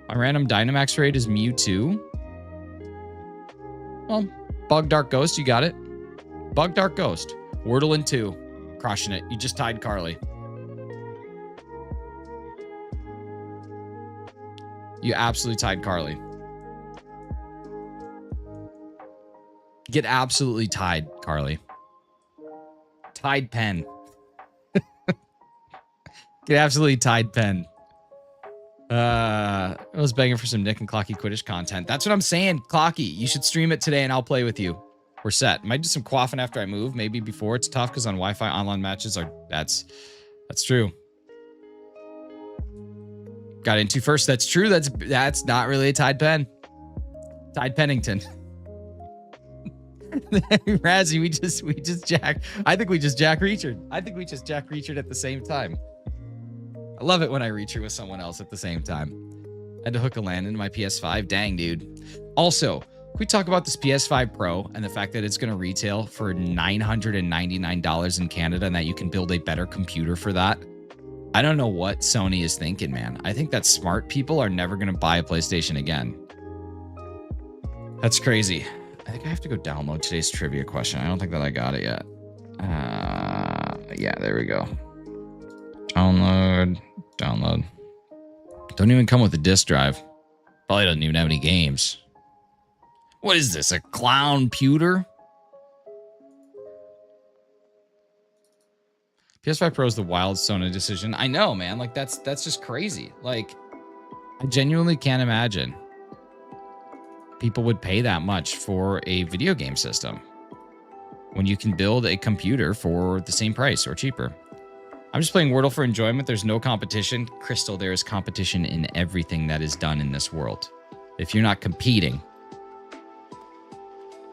My random Dynamax raid is Mewtwo. Well, Bug Dark Ghost, you got it. Bug Dark Ghost. Wordle in 2. Crushing it. You just tied Carly. You absolutely tied Carly. Get absolutely tied, Carly. Tied pen. Get absolutely tied pen. I was begging for some Nick and Clocky Quidditch content. That's what I'm saying, Clocky. You should stream it today and I'll play with you. We're set. Might do some quaffing after I move. Maybe before. It's tough because on Wi-Fi online matches are that's true. Got into first. That's true. That's not really a tied pen. Tied Pennington. Razzie, we just jack. I think we just jack Reacher. I think we just jack Reacher at the same time. I love it when I Reacher with someone else at the same time. I had to hook a land into my PS5. Dang, dude. Also, can we talk about this PS5 Pro and the fact that it's going to retail for $999 in Canada and that you can build a better computer for that? I don't know what Sony is thinking, man. I think that smart people are never going to buy a PlayStation again. That's crazy. I think I have to go download today's trivia question. I don't think that I got it yet. Yeah, there we go. Download. Don't even come with a disk drive. Probably doesn't even have any games. What is this, a clown pewter? PS5 Pro is the wild Sony decision. I know, man. Like, that's just crazy. Like, I genuinely can't imagine people would pay that much for a video game system when you can build a computer for the same price or cheaper. I'm just playing Wordle for enjoyment. There's no competition. Crystal, there is competition in everything that is done in this world. If you're not competing,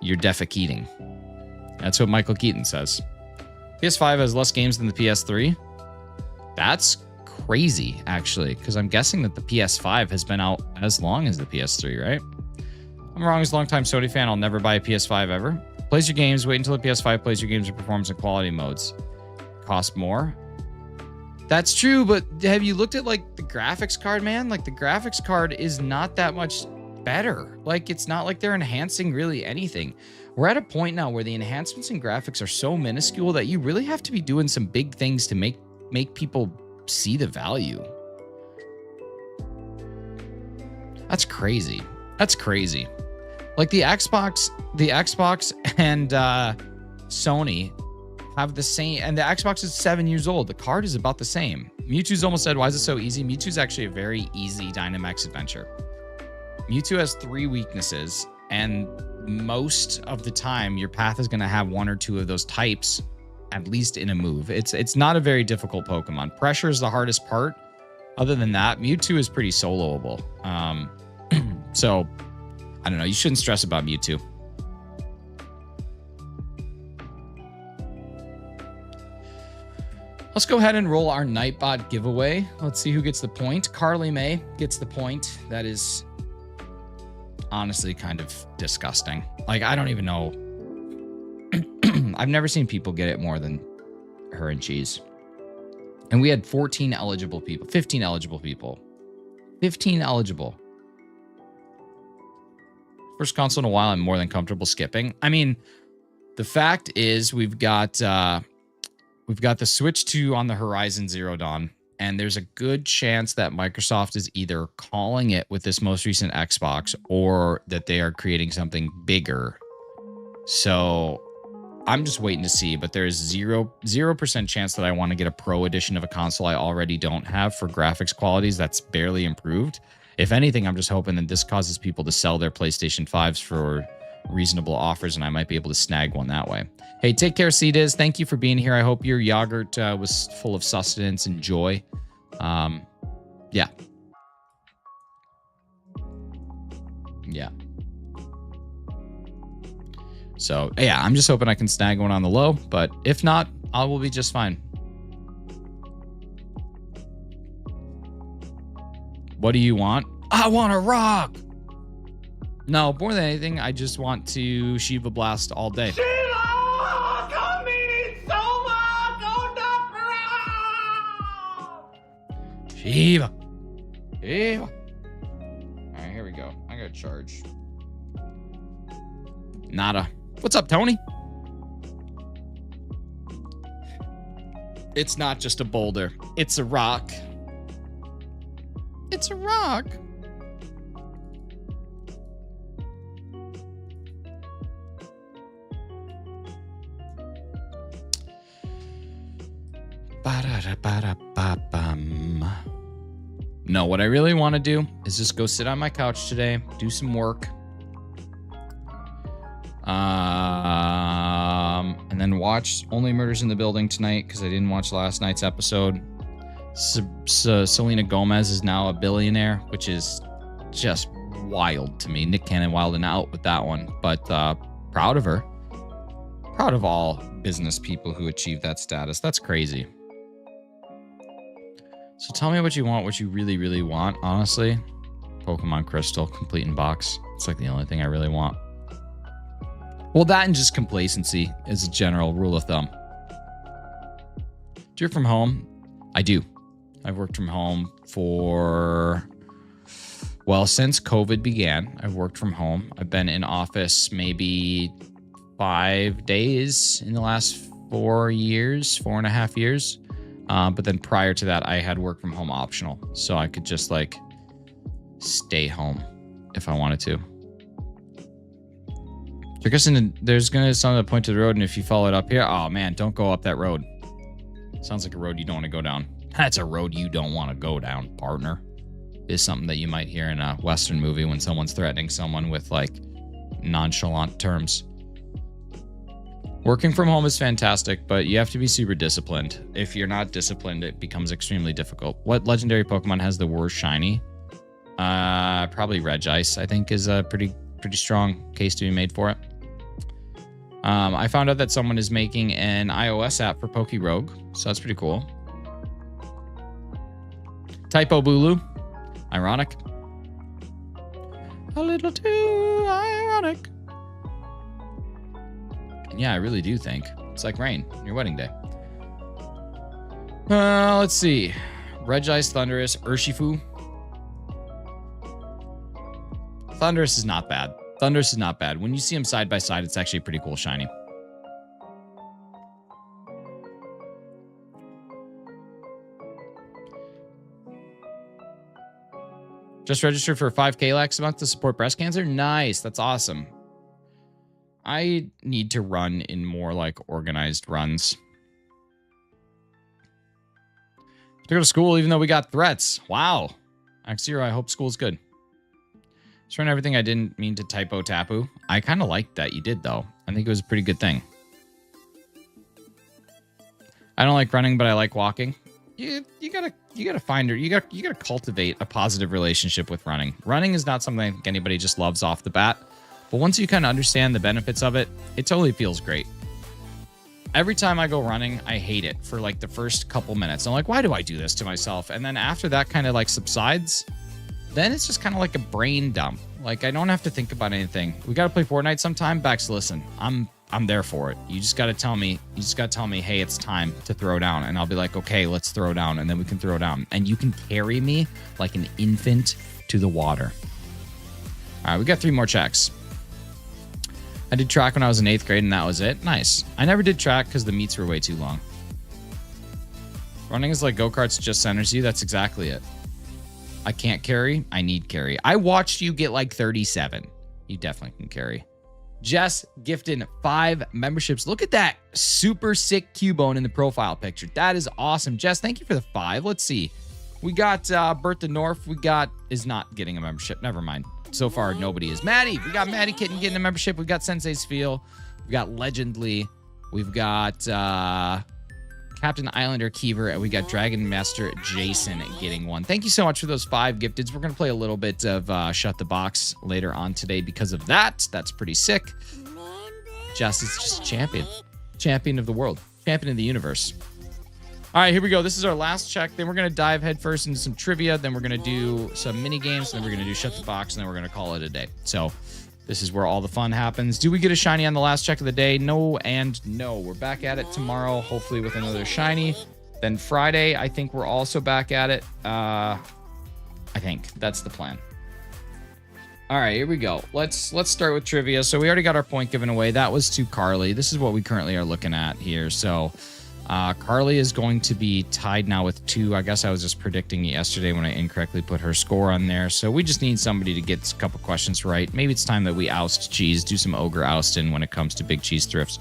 you're defecating. That's what Michael Keaton says. PS5 has less games than the PS3. That's crazy, actually, because I'm guessing that the PS5 has been out as long as the PS3, right? I'm wrong as a longtime Sony fan. I'll never buy a PS5 ever. Plays your games. Wait until the PS5 plays your games in performance and quality modes. Cost more. That's true, but have you looked at like the graphics card, man? Like the graphics card is not that much better. Like it's not like they're enhancing really anything. We're at a point now where the enhancements in graphics are so minuscule that you really have to be doing some big things to make people see the value. That's crazy. That's crazy. Like the Xbox and Sony have the same, and the Xbox is 7 years old. The card is about the same. Mewtwo's almost said, why is it so easy? Mewtwo's actually a very easy Dynamax adventure. Mewtwo has 3 weaknesses, and most of the time, your path is going to have 1 or 2 of those types, at least in a move. It's not a very difficult Pokemon. Pressure is the hardest part. Other than that, Mewtwo is pretty soloable. So, I don't know. You shouldn't stress about Mewtwo. Let's go ahead and roll our Nightbot giveaway. Let's see who gets the point. Carly May gets the point. That is honestly kind of disgusting. Like, I don't even know. I've never seen people get it more than her and Cheese. And we had 14 eligible people. 15 eligible people. 15 eligible. First console in a while I'm more than comfortable skipping. I mean, The fact is we've got the Switch 2 on the horizon, Zero Dawn, and there's a good chance that Microsoft is either calling it with this most recent Xbox or that they are creating something bigger. So I'm just waiting to see, but there's 0% chance that I want to get a Pro edition of a console I already don't have for graphics qualities that's barely improved. If anything, I'm just hoping that this causes people to sell their PlayStation 5s for reasonable offers, and I might be able to snag one that way. Hey, take care, C-Diz. Thank you for being here. I hope your yogurt was full of sustenance and joy. Yeah. Yeah. So, yeah, I'm just hoping I can snag one on the low, but if not, I will be just fine. What do you want? I want a rock! No, more than anything, I just want to Shiva Blast all day. Sheila! Come eat so much on the ground! Shiva! Shiva! Alright, here we go. I gotta charge. Nada. What's up, Tony? It's not just a boulder. It's a rock. It's a rock. No, what I really want to do is just go sit on my couch today, do some work, and then watch Only Murders in the Building tonight because I didn't watch last night's episode. Selena Gomez is now a billionaire, which is just wild to me. Nick Cannon wilding out with that one, but proud of her. Proud of all business people who achieve that status. That's crazy. So tell me what you want, what you really, really want, honestly. Pokemon Crystal, complete in box. It's like the only thing I really want. Well, that and just complacency is a general rule of thumb. Do you work from home? I do. I've worked from home for, well, since COVID began, I've worked from home. I've been in office maybe 5 days in the last 4 years, 4.5 years. But then prior to that, I had work from home optional. So I could just like stay home if I wanted to. So I guess there's going to be something to point to the road. And if you follow it up here, oh man, don't go up that road. Sounds like a road you don't want to go down. That's a road you don't want to go down, partner. Is something that you might hear in a Western movie when someone's threatening someone with like nonchalant terms. Working from home is fantastic, but you have to be super disciplined. If you're not disciplined, it becomes extremely difficult. What legendary Pokemon has the worst shiny? Probably Regice, I think, is a pretty strong case to be made for it. I found out that someone is making an iOS app for Pokerogue, so that's pretty cool. Typo Bulu. Ironic. A little too ironic. Yeah, I really do think. It's like rain on your wedding day. Let's see. Regice, Thundurus, Urshifu. Thundurus is not bad. Thundurus is not bad. When you see them side by side, it's actually a pretty cool shiny. Just registered for 5K lakhs a month to support breast cancer? Nice. That's awesome. I need to run in more like organized runs. To go to school even though we got threats. Wow. X0, I hope school's good. Just run everything I didn't mean to typo Tapu. I kind of liked that you did though. I think it was a pretty good thing. I don't like running, but I like walking. You gotta find her. You gotta cultivate a positive relationship with running. Running is not something I think anybody just loves off the bat. But once you kind of understand the benefits of it, it totally feels great. Every time I go running, I hate it for like the first couple minutes. I'm like, why do I do this to myself? And then after that kind of like subsides, then it's just kind of like a brain dump. Like I don't have to think about anything. We got to play Fortnite sometime. Bax, listen, I'm there for it. You just got to tell me, hey, it's time to throw down. And I'll be like, okay, let's throw down. And then we can throw down. And you can carry me like an infant to the water. All right, we got 3 more checks. I did track when I was in 8th grade, and that was it. Nice. I never did track because the meets were way too long. Running is like go-karts, just centers you. That's exactly it. I can't carry. I need carry. I watched you get like 37. You definitely can carry. Jess gifted 5 memberships. Look at that super sick Cubone in the profile picture. That is awesome. Jess, thank you for the 5. Let's see. We got Bertha North. Is not getting a membership. Never mind. So far, nobody is. Maddie. We got Maddie Kitten getting a membership. We've got Sensei's Feel. We've got Legendly. We've got Captain Islander Keever. And we got Dragon Master Jason getting one. Thank you so much for those 5 gifteds. We're going to play a little bit of Shut the Box later on today because of that. That's pretty sick. Jess is just a champion. Champion of the world. Champion of the universe. All right, here we go. This is our last check. Then we're going to dive headfirst into some trivia. Then we're going to do some mini games. Then we're going to do Shut the Box. And then we're going to call it a day. So this is where all the fun happens. Do we get a shiny on the last check of the day? No and no. We're back at it tomorrow, hopefully with another shiny. Then Friday, I think we're also back at it. I think that's the plan. All right, here we go. Let's start with trivia. So we already got our point given away. That was to Carly. This is what we currently are looking at here. So Carly is going to be tied now with 2. I guess I was just predicting yesterday when I incorrectly put her score on there. So we just need somebody to get a couple questions right. Maybe it's time that we oust Cheese, do some ogre ousting when it comes to big cheese thrifts.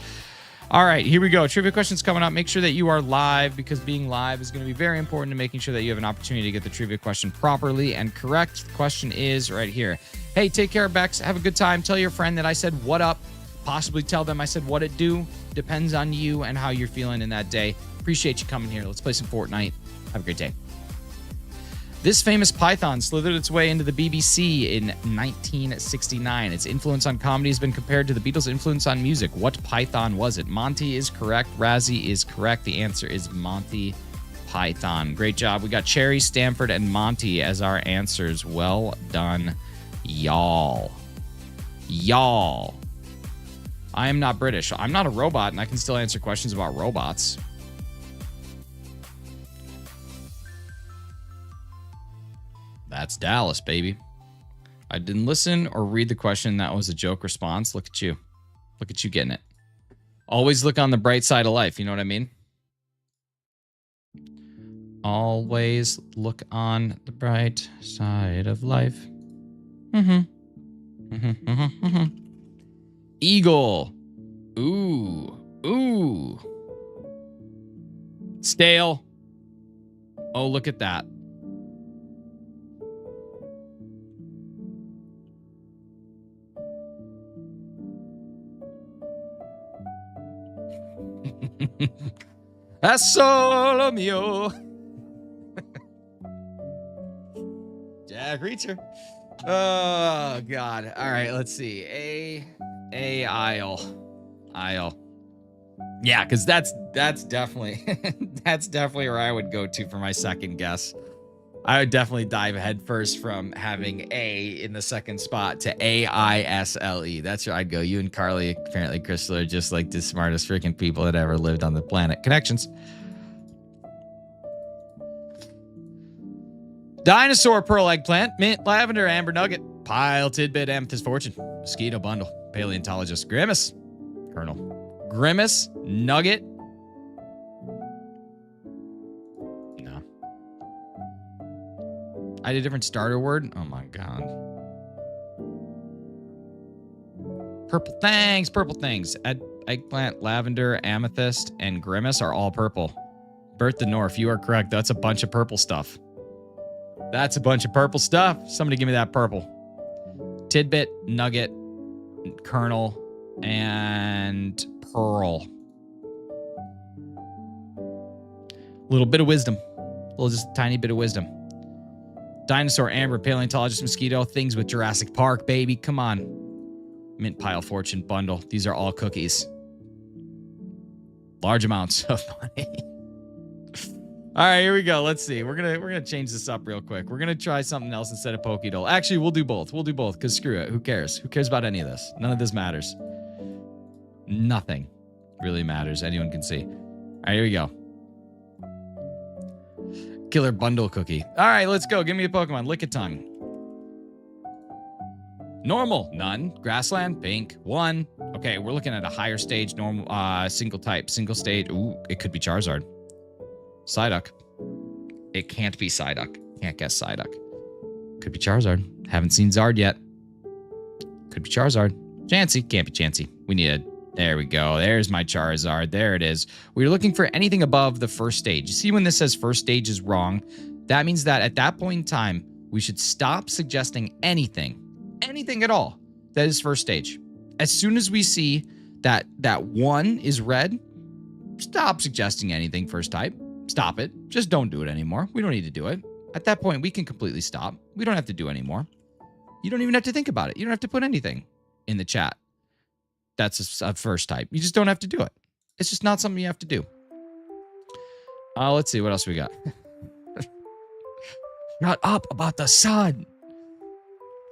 All right, here we go. Trivia questions coming up. Make sure that you are live because being live is going to be very important to making sure that you have an opportunity to get the trivia question properly and correct. The question is right here. Hey, take care, Bex. Have a good time. Tell your friend that I said what up. Possibly tell them I said what it do. Depends on you and how you're feeling in that day. Appreciate you coming here. Let's play some Fortnite. Have a great day. This famous python slithered its way into the BBC in 1969. Its influence on comedy has been compared to the Beatles' influence on music. What python was it? Monty is correct. Razzie is correct. The answer is Monty Python. Great job. We got Cherry, Stanford, and Monty as our answers. Well done, y'all. Y'all. I am not British. I'm not a robot, and I can still answer questions about robots. That's Dallas, baby. I didn't listen or read the question. That was a joke response. Look at you. Look at you getting it. Always look on the bright side of life. You know what I mean? Always look on the bright side of life. Eagle. Ooh. Ooh. Stale. Oh, look at that. That's solo mio. Jack Reacher. Oh God. All right, let's see. A aisle. Yeah, because that's definitely that's definitely where I would go to for my second guess. I would definitely dive headfirst from having A in the second spot to AISLE. That's where I'd go. You and Carly, apparently, Crystal, are just like the smartest freaking people that ever lived on the planet. Connections. Dinosaur Pearl Eggplant, Mint, Lavender, Amber Nugget, Pile, Tidbit, Amethyst Fortune, Mosquito Bundle, Paleontologist, Grimace, Colonel, Grimace, Nugget. No. I had a different starter word. Oh my God. Purple things, purple things. Eggplant, Lavender, Amethyst, and Grimace are all purple. Bertha North, you are correct. That's a bunch of purple stuff. That's a bunch of purple stuff. Somebody give me that purple. Tidbit, Nugget, Colonel, and Pearl. A little bit of wisdom. Just a tiny bit of wisdom. Dinosaur, Amber, Paleontologist, Mosquito, things with Jurassic Park, baby. Come on. Mint, Pile, Fortune, Bundle. These are all cookies. Large amounts of money. All right, here we go. Let's see. We're gonna change this up real quick. We're gonna try something else instead of Pokédoll. Actually, we'll do both. We'll do both because screw it. Who cares? Who cares about any of this? None of this matters. Nothing really matters. Anyone can see. All right, here we go. Killer Bundle Cookie. All right, let's go. Give me a Pokemon. Lickitung. Normal. None. Grassland. Pink. 1. Okay. Okay, we're looking at a higher stage, normal, single type, single stage. Ooh, it could be Charizard. Psyduck. It can't be Psyduck. Can't guess Psyduck. Could be Charizard. Haven't seen Zard yet. Could be Charizard. Chansey. Can't be Chansey. We need a... There we go. There's my Charizard. There it is. We're looking for anything above the first stage. You see when this says first stage is wrong? That means that at that point in time, we should stop suggesting anything at all that is first stage. As soon as we see that 1 is red, stop suggesting anything first type. Stop it. Just don't do it anymore. We don't need to do it. At that point, we can completely stop. We don't have to do anymore. You don't even have to think about it. You don't have to put anything in the chat. That's a first type. You just don't have to do it. It's just not something you have to do. Let's see. What else we got? Shut up about the sun.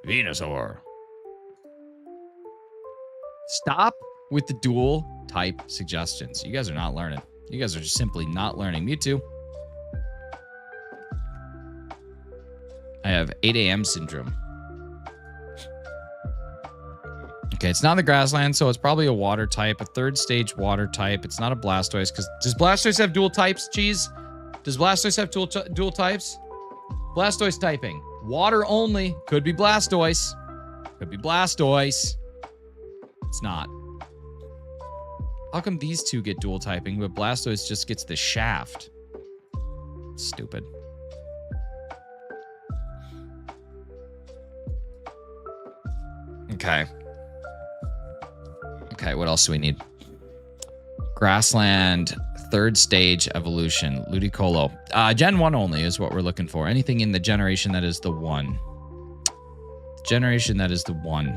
Venusaur. Stop with the dual type suggestions. You guys are not learning. You guys are just simply not learning. Mewtwo. I have 8 a.m. syndrome. Okay, it's not the grassland, so it's probably a water type, a third stage water type. It's not a Blastoise, because does Blastoise have dual types, Cheese? Does Blastoise have dual types? Blastoise typing. Water only. Could be Blastoise. Could be Blastoise. It's not. How come these two get dual typing, but Blastoise just gets the shaft? Stupid. Okay. Okay, what else do we need? Grassland, third stage evolution, Ludicolo. Gen 1 only is what we're looking for. Anything in the generation that is the 1. Generation that is the 1.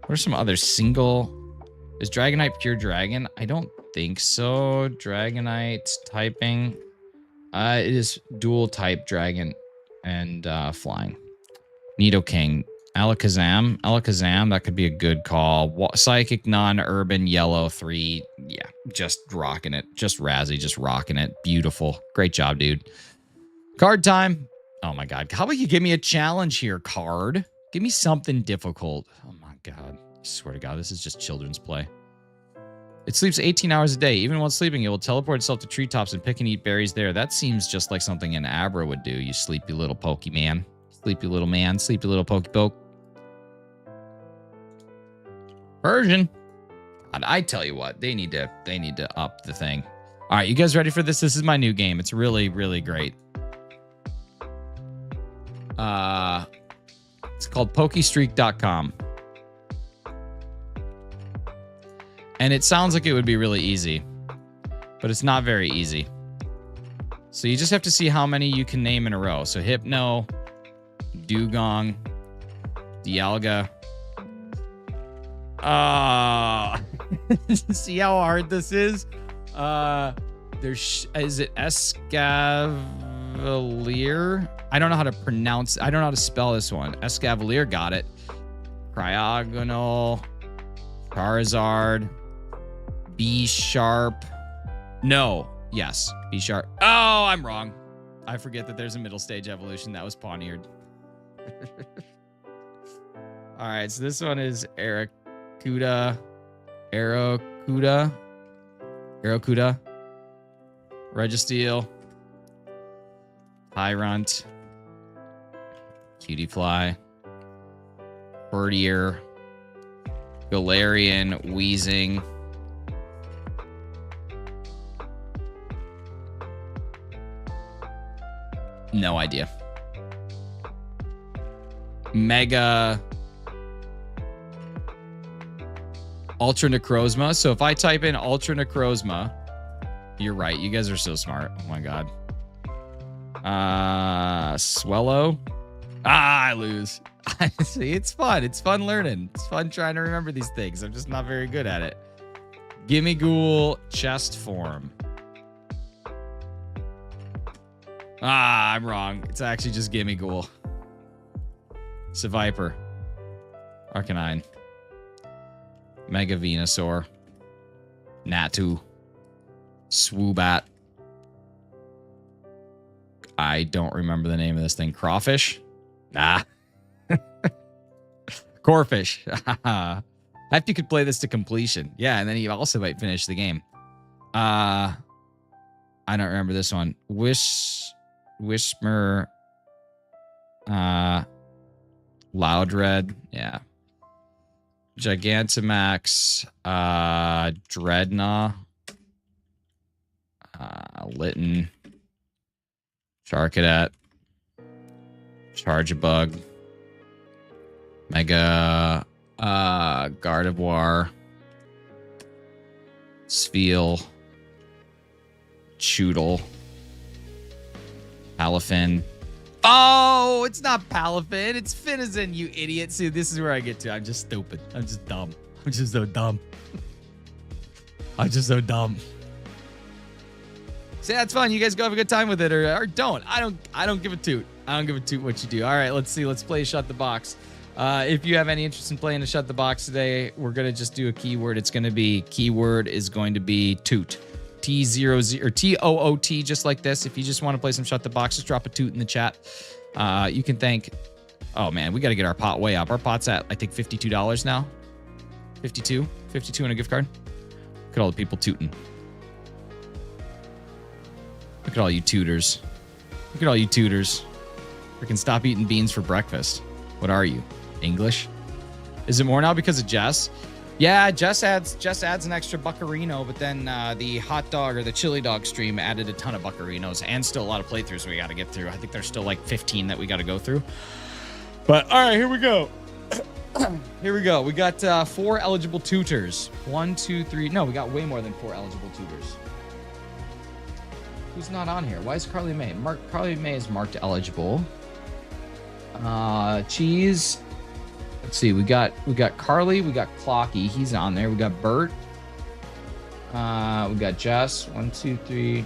What are some other single... Is Dragonite pure dragon? I don't think so. Dragonite typing. It is dual type dragon and flying. Nidoking. Alakazam. Alakazam, that could be a good call. Psychic, non-urban, yellow, 3. Yeah, just rocking it. Just Razzie, just rocking it. Beautiful. Great job, dude. Card time. Oh my god. How about you give me a challenge here, card? Give me something difficult. Oh my god. I swear to god, this is just children's play. It sleeps 18 hours a day. Even while sleeping, it will teleport itself to treetops and pick and eat berries there. That seems just like something an Abra would do, you sleepy little Pokemon. Sleepy little man. Sleepy little Pokepoke. Version. I tell you what, they need to up the thing. All right, you guys ready for this? This is my new game. It's really, really great. It's called Pokestreak.com. And it sounds like it would be really easy, but it's not very easy. So you just have to see how many you can name in a row. So Hypno, Dugong, Dialga. See how hard this is? Is it Escavalier? I don't know how to pronounce. I don't know how to spell this one. Escavalier, got it. Cryogonal, Charizard, B Sharp. No, yes, B Sharp. Oh, I'm wrong. I forget that there's a middle stage evolution. That was Pawneard. All right, so this one is Arrokuda, Registeel, Tyrunt, Cutiefly, Birdier, Galarian, Weezing, no idea. Mega Ultra Necrozma. So if I type in Ultra Necrozma, you're right. You guys are so smart. Oh my god. Swellow. I lose. See, it's fun. It's fun learning. It's fun trying to remember these things. I'm just not very good at it. Gimmighoul chest form. I'm wrong. It's actually just Gimmighoul. Seviper. Arcanine. Mega Venusaur. Natu. Swoobat. I don't remember the name of this thing. Crawfish? Nah. Corfish. After you could play this to completion. Yeah, and then you also might finish the game. I don't remember this one. Wishmer. Loudred. Yeah. Gigantamax. Dreadnought. Litten. Charcadet. Chargebug. Mega. Gardevoir. Spheal. Choodle. Palafin. Oh, it's not Palafin. It's Finizen, you idiot. See, this is where I get to. I'm just stupid. I'm just dumb. I'm just so dumb. I'm just so dumb. See, that's fun. You guys go have a good time with it, or don't. I don't give a toot. I don't give a toot what you do. All right, let's see. Let's play Shut the Box. If you have any interest in playing to Shut the Box today, we're gonna just do a keyword. It's gonna be keyword is going to be toot. T00 or TOOT, just like this. If you just want to play some Shut the Box, just drop a toot in the chat. You can thank. Oh man, we got to get our pot way up. Our pot's at I think $52 now. 52 on a gift card. Look at all the people tooting. Look at all you tutors. Look at all you tutors. Freaking stop eating beans for breakfast. What are you? English? Is it more now because of Jess? Yeah, Jess adds an extra buccarino, but then the hot dog or the chili dog stream added a ton of buccarinos and still a lot of playthroughs we got to get through. I think there's still like 15 that we got to go through. But all right, here we go. Here we go. We got 4 eligible tutors. 1, 2, 3. No, we got way more than 4 eligible tutors. Who's not on here? Why is Carly May? Carly May is marked eligible. Cheese. Let's see. We got Carly. We got Clocky. He's on there. We got Bert. We got Jess. 1, 2, 3.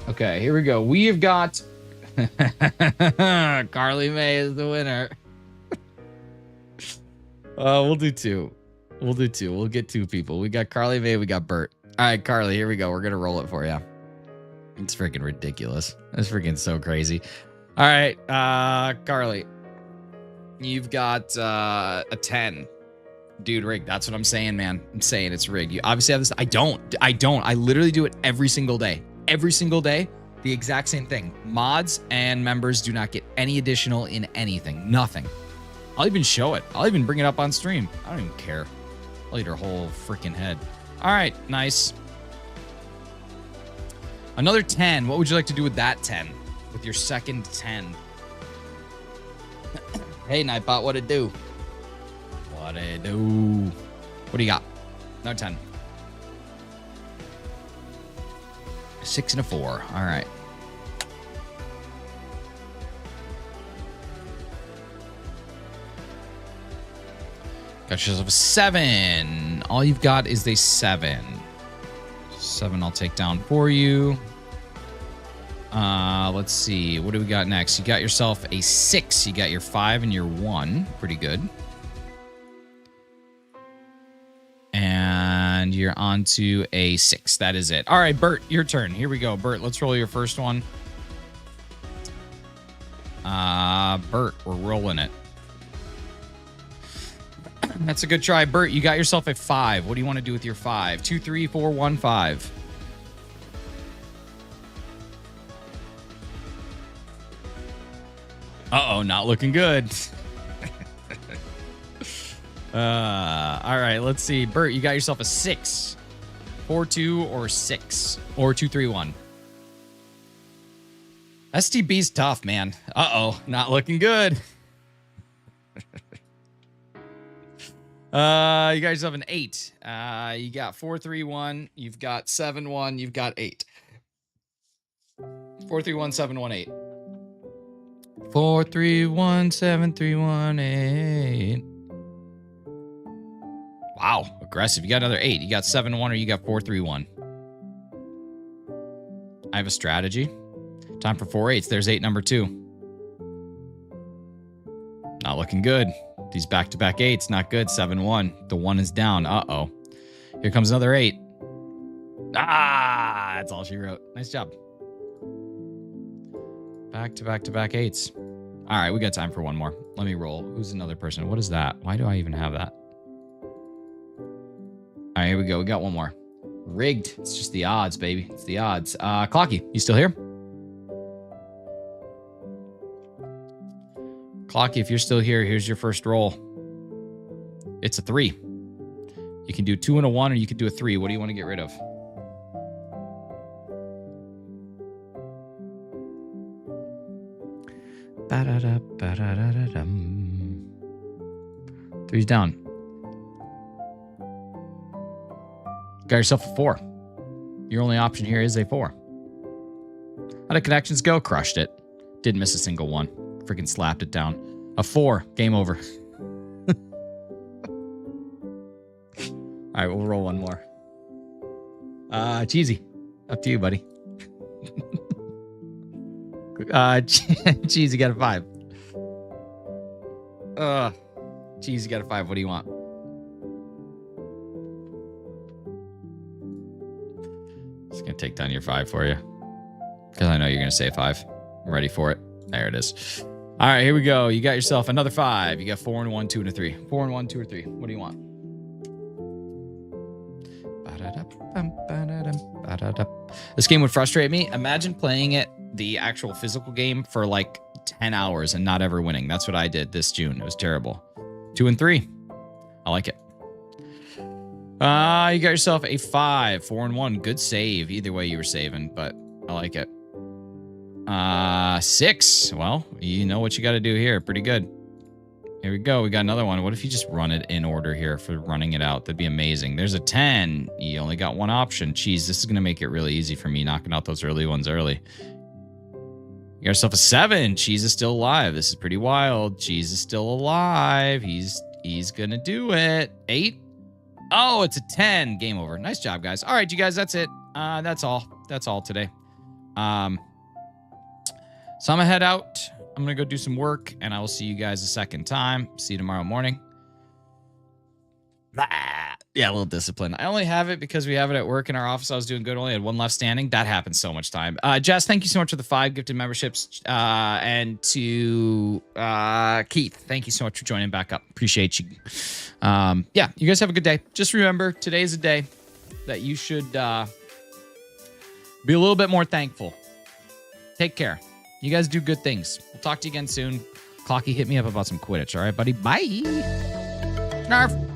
Okay, here we go. We have got Carly May is the winner. We'll do 2. We'll do 2. We'll get 2 people. We got Carly May. We got Bert. All right, Carly. Here we go. We're gonna roll it for you. It's freaking ridiculous. It's freaking so crazy. All right, Carly, you've got a 10. Dude, rigged. That's what I'm saying, man. I'm saying it's rigged. You obviously have this. I don't. I literally do it every single day. Every single day, the exact same thing. Mods and members do not get any additional in anything. Nothing. I'll even show it. I'll even bring it up on stream. I don't even care. I'll eat her whole freaking head. All right, nice. Another 10. What would you like to do with that 10? With your second 10. Hey, Nightbot, what it do? What it do? What do you got? No 10. 6 and a 4. All right. Got yourself a 7. All you've got is a 7. 7 I'll take down for you. Let's see. What do we got next? You got yourself a 6. You got your 5 and your 1. Pretty good. And you're on to a 6. That is it. All right, Bert, your turn. Here we go. Bert, let's roll your first one. Bert, we're rolling it. That's a good try. Bert, you got yourself a 5. What do you want to do with your 5? 2, 3, 4, 1, 5. Uh-oh, not looking good. All right, let's see. Bert, you got yourself a 6. 4, 2, or 6. Or 2, 3, 1. STB's tough, man. Uh-oh, not looking good. You got yourself an 8. You got 4, 3, 1. You've got 7, 1. You've got 8. 4, 3, 1, 7, 1, 8. 4, 3, 1, 7, 3, 1, 8. Wow, aggressive. You got another 8. You got 7, 1, or you got 4, 3, 1. I have a strategy. Time for 4 8s. There's 8 number 2. Not looking good. These back-to-back 8s, not good. 7, 1. The 1 is down. Uh-oh. Here comes another 8. Ah, that's all she wrote. Nice job. Back-to-back-to-back 8s. All right, we got time for one more. Let me roll. Who's another person? What is that? Why do I even have that? All right, here we go. We got one more. Rigged. It's just the odds, baby. It's the odds. Clocky, you still here? Clocky, if you're still here, here's your first roll. It's a 3. You can do 2 and a 1, or you can do a 3. What do you want to get rid of? Three's down. Got yourself a 4. Your only option here is a 4. How did connections go? Crushed it. Didn't miss a single one. Freaking slapped it down. A 4. Game over. All right, we'll roll one more. Cheesy. Up to you, buddy. Cheesy got a 5. Cheesy got a 5. What do you want? Just gonna take down your 5 for you, because I know you're gonna say 5. I'm ready for it. There it is. All right, here we go. You got yourself another 5. You got 4 and 1, 2 and a 3. 4 and 1, 2 or 3. What do you want? This game would frustrate me. Imagine playing it, the actual physical game, for like 10 hours and not ever winning. That's what I did this June. It was terrible. 2 and 3. I like it. You got yourself a 5. 4 and 1. Good save. Either way you were saving, but I like it. 6. Well, you know what you got to do here. Pretty good. Here we go. We got another one. What if you just run it in order here for running it out? That'd be amazing. There's a 10. You only got one option. Jeez, this is going to make it really easy for me, knocking out those early ones early. You got yourself a 7. Cheese is still alive. This is pretty wild. Cheese is still alive. He's going to do it. 8. Oh, it's a 10. Game over. Nice job, guys. All right, you guys, that's it. That's all. That's all today. So I'm going to head out. I'm going to go do some work, and I will see you guys a second time. See you tomorrow morning. Yeah, a little discipline. I only have it because we have it at work in our office. I was doing good. Only had one left standing. That happens so much time. Jess, thank you so much for the 5 gifted memberships. And to Keith, thank you so much for joining back up. Appreciate you. Yeah, you guys have a good day. Just remember, today's a day that you should be a little bit more thankful. Take care. You guys do good things. We'll talk to you again soon. Clocky, hit me up about some Quidditch. All right, buddy? Bye. Snarf.